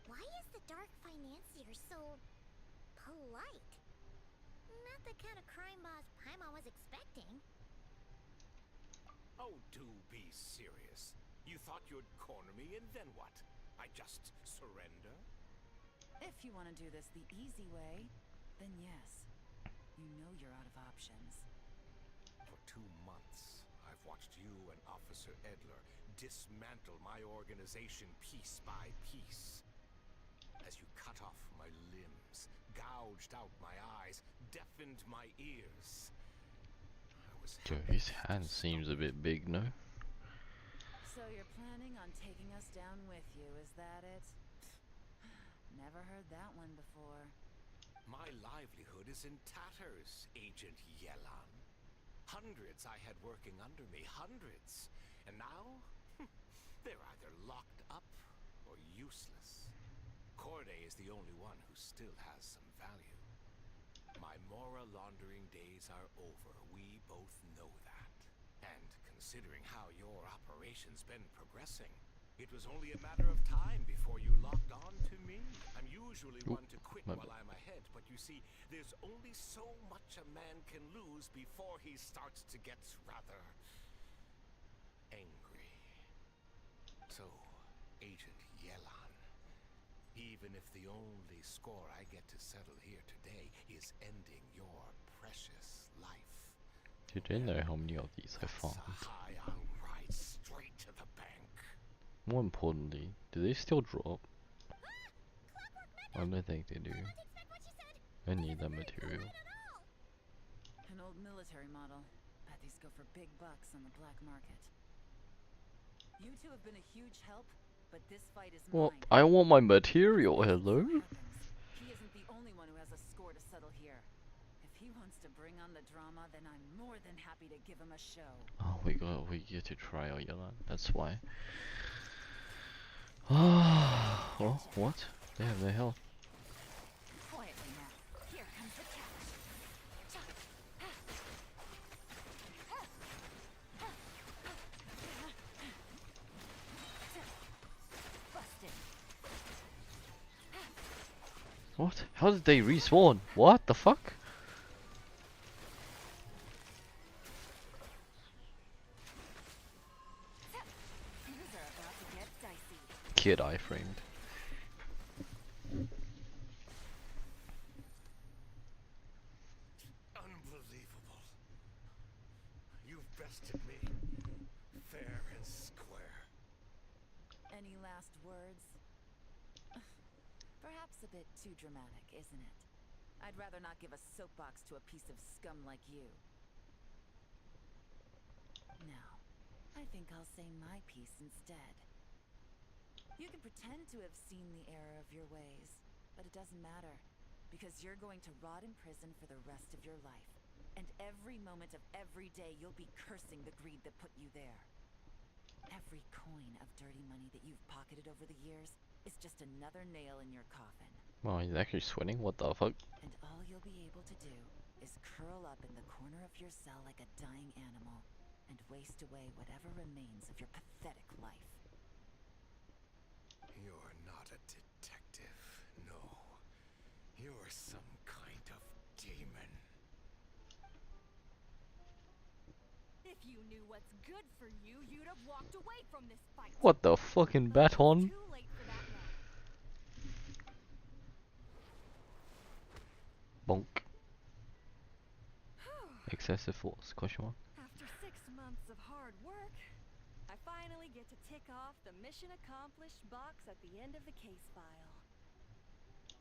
Why is the Dark Financier so polite? Not the kind of crime boss Paimon was expecting. Oh, do be serious. You thought you'd corner me and then what? I just surrender? If you want to do this the easy way, then yes. You know you're out of options. For 2 months, I've watched you and Officer Edler dismantle my organization piece by piece. As you cut off my limbs, gouged out my eyes, deafened my ears. I was Yo, happy his to hand stop seems a it. bit big, no? So you're planning on taking us down with you, is that it? Never heard that one before. My livelihood is in tatters, Agent Yelan. Hundreds I had working under me, hundreds. And now, they're either locked up or useless. Corday is the only one who still has some value. My moral laundering days are over, we both know that. And considering how your operation's been progressing, it was only a matter of time before you locked on to me. I'm usually one to quit my while I'm ahead, but you see, there's only so much a man can lose before he starts to get rather angry. So, Agent Yelan, even if the only score I get to settle here today is ending your precious life, You didn't know how many of these I that's found. a high I'll ride straight to the bank. More importantly, do they still drop? Clockwork I Mecca! don't think they do. I don't expect what you said. I need This that is very material. polite at all. An old military model. Bet these go for big bucks on the black market. You two have been a huge help, but this fight is Well, mine. I want my material, As it so hello? happens, he isn't the only one who has a score to settle here. If he wants to bring on the drama, then I'm more than happy to give him a show. Oh, we get to try out Yelan, that's why. Oh, what? Damn, the hell. Quietly now. Here comes the catch. Busted. What? How did they respawn? What the fuck? Things are about to get dicey. Kid iframed. Unbelievable. You've bested me fair and square. Any last words? Perhaps a bit too dramatic, isn't it? I'd rather not give a soapbox to a piece of scum like you. Now, I think I'll say my piece instead. You can pretend to have seen the error of your ways, but it doesn't matter, because you're going to rot in prison for the rest of your life. And every moment of every day you'll be cursing the greed that put you there. Every coin of dirty money that you've pocketed over the years is just another nail in your coffin. Wow, he's actually sweating? What the fuck? And all you'll be able to do is curl up in the corner of your cell like a dying animal and waste away whatever remains of your pathetic life. You're not a detective, no. You're some kind of demon. If you knew what's good for you, you'd have walked away from this fight. What the fucking But it's baton? too late for that now. Bonk. Excessive force, question mark. After 6 months of hard work, I finally get to tick off the mission accomplished box at the end of the case file.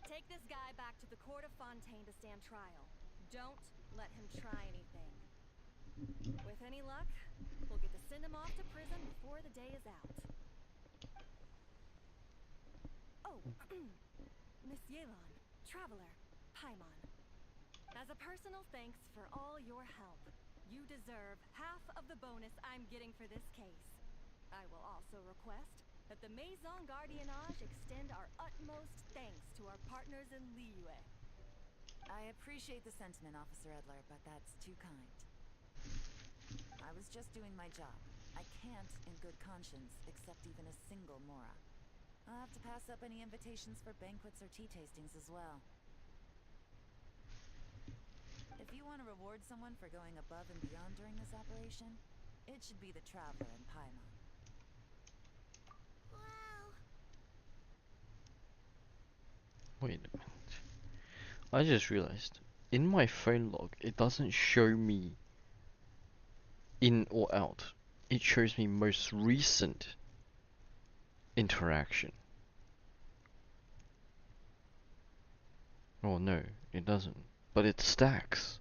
Take this guy back to the court of Fontaine to stand trial. Don't let him try anything. With any luck, we'll get to send him off to prison before the day is out. Oh, Miss Yelan, Traveler, Paimon. As a personal thanks for all your help, you deserve half of the bonus I'm getting for this case. I will also request that the Maison Gardiennage extend our utmost thanks to our partners in Liyue. I appreciate the sentiment, Officer Edler, but that's too kind. I was just doing my job. I can't, in good conscience, accept even a single Mora. I'll have to pass up any invitations for banquets or tea tastings as well. If you want to reward someone for going above and beyond during this operation, it should be the Traveler and Paimon. Wow. Wait a minute. I just realized, in my phone log, it doesn't show me in or out. It shows me most recent interaction. Oh no, it doesn't. But it stacks.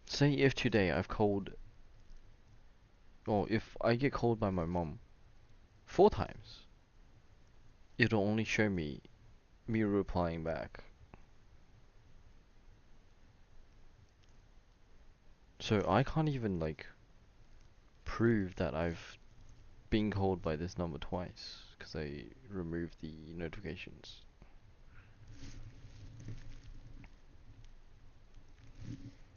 Say if today I've called, or if I get called by my mom 4 times, it'll only show me replying back. So I can't even like prove that I've been called by this number twice because I removed the notifications.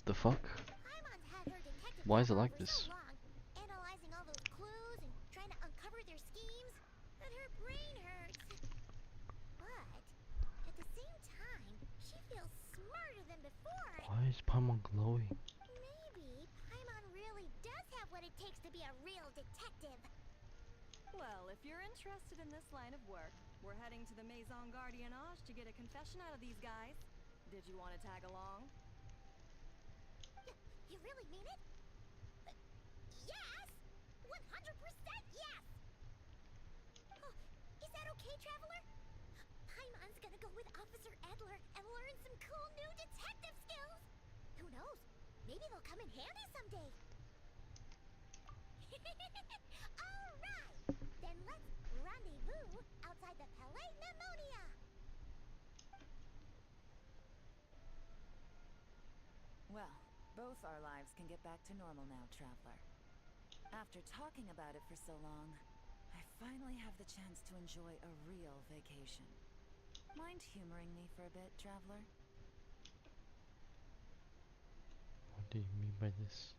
The fuck? Paimon's had her detective Why is it job like for so this? long, analyzing all those clues and trying to uncover their schemes, that her brain hurts. But at the same time, she feels smarter than before. Why is Paimon glowing? Maybe Paimon really does have what it takes to be a real detective. Well, if you're interested in this line of work, we're heading to the Maison Gardiennage to get a confession out of these guys. Did you want to tag along? You really mean it? Yes! 100% yes! Oh, is that okay, Traveler? Paimon's gonna go with Officer Edler and learn some cool new detective skills! Who knows? Maybe they'll come in handy someday. Alright! Then let's rendezvous outside the Palais Pneumonia! Well, both our lives can get back to normal now, Traveler. After talking about it for so long, I finally have the chance to enjoy a real vacation. Mind humoring me for a bit, Traveler? What do you mean by this?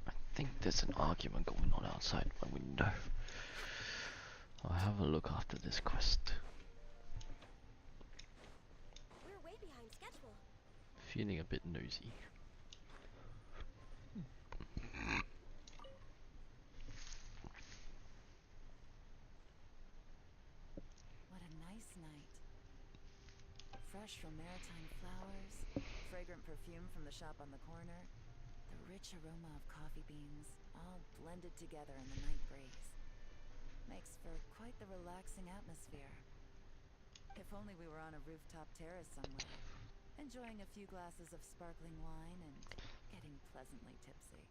I think there's an argument going on outside my window. I'll have a look after this quest. We're way behind schedule. Feeling a bit nosy. What a nice night. Fresh from maritime flowers, fragrant perfume from the shop on the corner, the rich aroma of coffee beans, all blended together in the night breeze. Makes for quite the relaxing atmosphere. If only we were on a rooftop terrace somewhere, enjoying a few glasses of sparkling wine and getting pleasantly tipsy.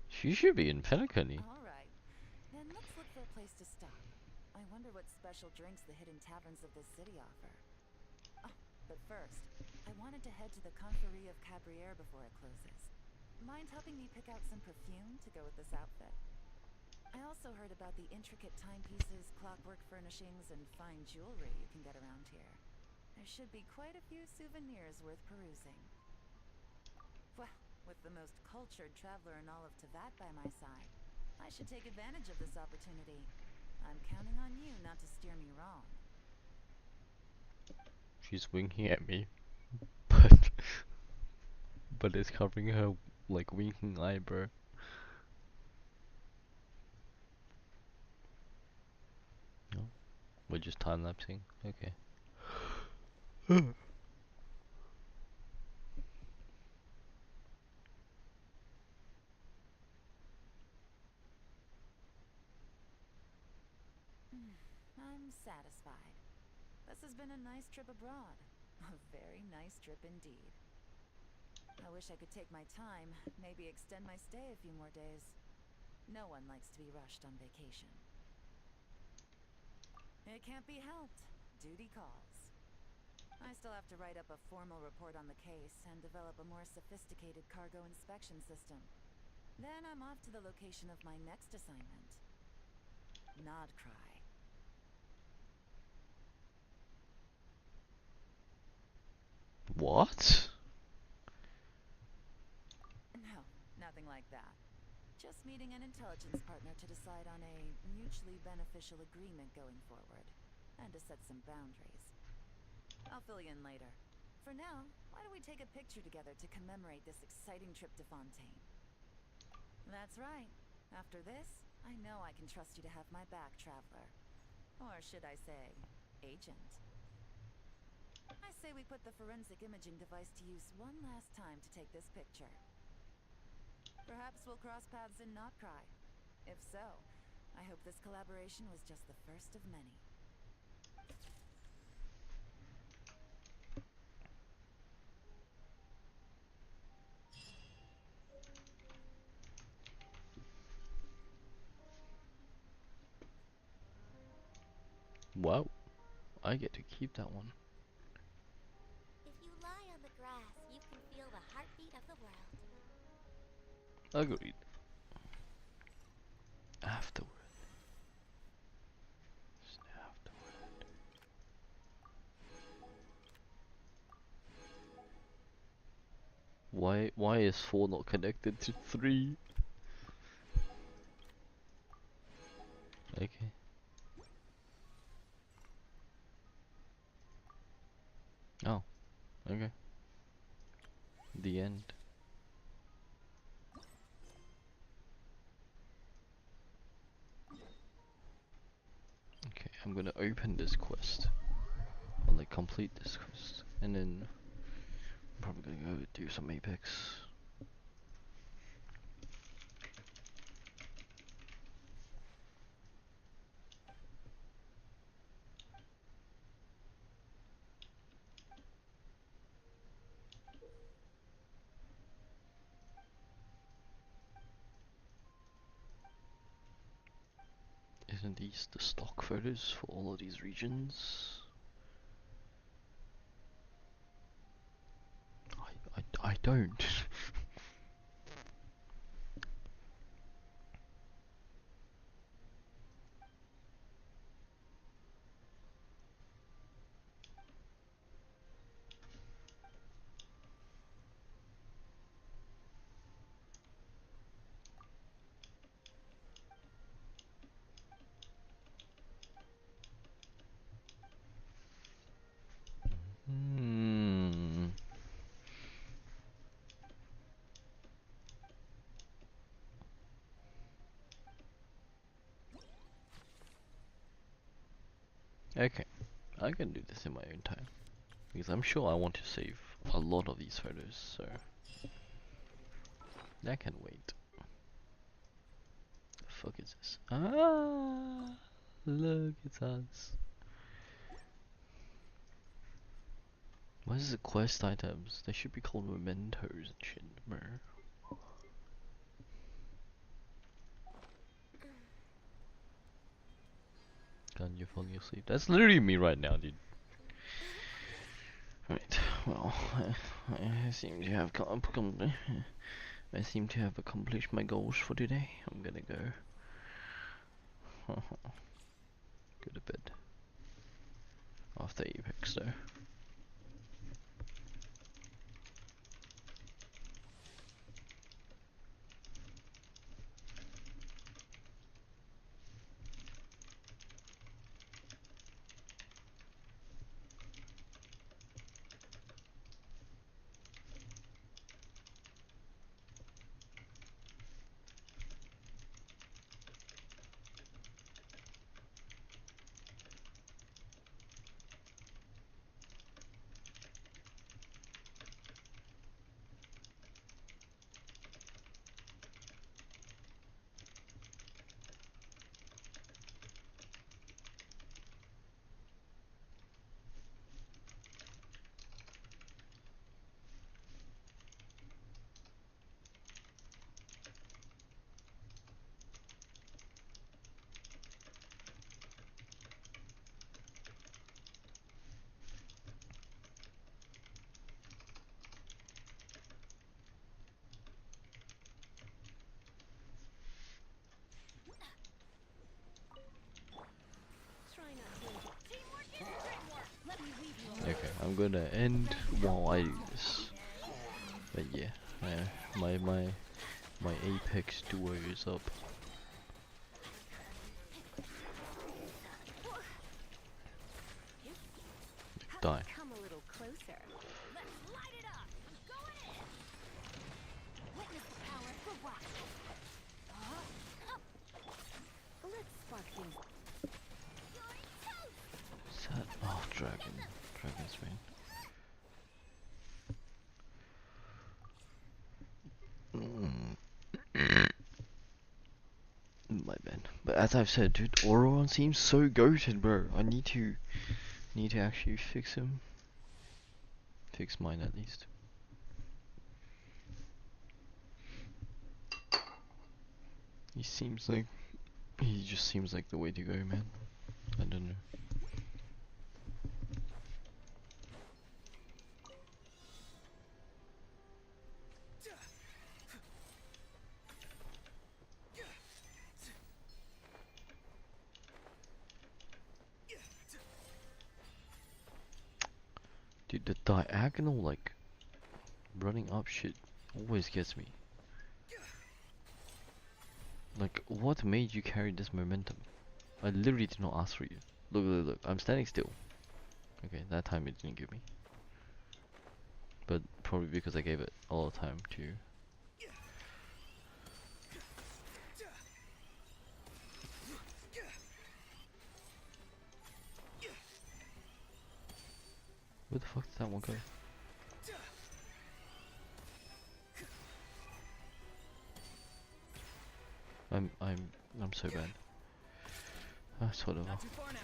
She should be in Penacony. Alright, then let's look for a place to stop. I wonder what special drinks the hidden taverns of this city offer. Oh, but first, I wanted to head to the Conferee of Cabriere before it closes. Mind helping me pick out some perfume to go with this outfit? I also heard about the intricate timepieces, clockwork furnishings, and fine jewelry you can get around here. There should be quite a few souvenirs worth perusing. Well, with the most cultured traveler in all of Teyvat by my side, I should take advantage of this opportunity. I'm counting on you not to steer me wrong. She's winking at me, but it's covering her like winking eyebrow. We're just time lapsing. Okay. I'm satisfied. This has been a nice trip abroad. A very nice trip indeed. I wish I could take my time, maybe extend my stay a few more days. No one likes to be rushed on vacation. It can't be helped. Duty calls. I still have to write up a formal report on the case and develop a more sophisticated cargo inspection system. Then I'm off to the location of my next assignment. Nodcry. What? No, nothing like that. Just meeting an intelligence partner to decide on a mutually beneficial agreement going forward, and to set some boundaries. I'll fill you in later. For now, why don't we take a picture together to commemorate this exciting trip to Fontaine? That's right. After this, I know I can trust you to have my back, Traveler. Or should I say, Agent. I say we put the forensic imaging device to use one last time to take this picture. Perhaps we'll cross paths in Notcry. If so, I hope this collaboration was just the first of many. Wow. I get to keep that one. If you lie on the grass, you can feel the heartbeat of the world. Agreed. Afterward. Afterward. Why is 4 not connected to 3? Okay. Oh, okay. The end. Okay, I'm gonna open this quest. Or like complete this quest. And then I'm probably gonna go do some Apex. Isn't these the stock photos for all of these regions? I don't. Hmm. Okay, I can do this in my own time. Because I'm sure I want to save a lot of these photos, so that can wait. The fuck is this? Ah, look, it's us. What is the quest items? They should be called mementos and shit, bro. God, you're falling asleep. That's literally me right now, dude. Right. Well, I seem to have I seem to have accomplished my goals for today. I'm gonna go. Go to bed. After Apex, though. I'm gonna end while I do this. But yeah, my apex duo is up. Die. Come a little closer. Let's light it up. Going in. Witness the power of the rock. Let's spark things. Set off Dragon's Bane. My bad. But as I've said, dude, Auron seems so goated, bro. I need to actually fix him. Fix mine at least. He just seems like the way to go, man. I don't know. Dude, the diagonal, like, running up shit always gets me. Like, what made you carry this momentum? I literally did not ask for you. Look, I'm standing still. Okay, that time it didn't give me. But probably because I gave it all the time to you. Where the fuck did that one go? I'm so bad. That's whatever. Not too far now.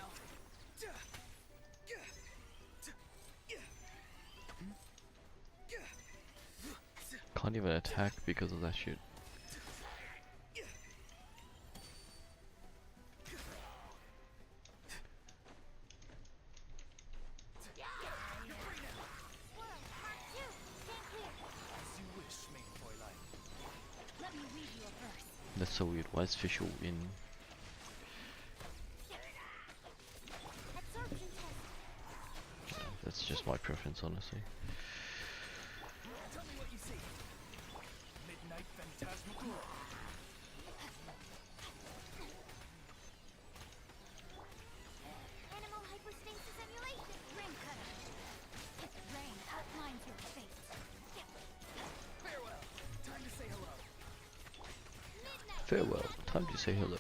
Can't even attack because of that shit. That's so weird. Why is Fischl in? Yeah, that's just my preference, honestly. Tell me what you see. Midnight Phantasmagoria. Animal hyperstasis emulation. Ring cutter. Rain outlines your face. Farewell. Time to say hello. Midnight. Farewell. Time to say hello.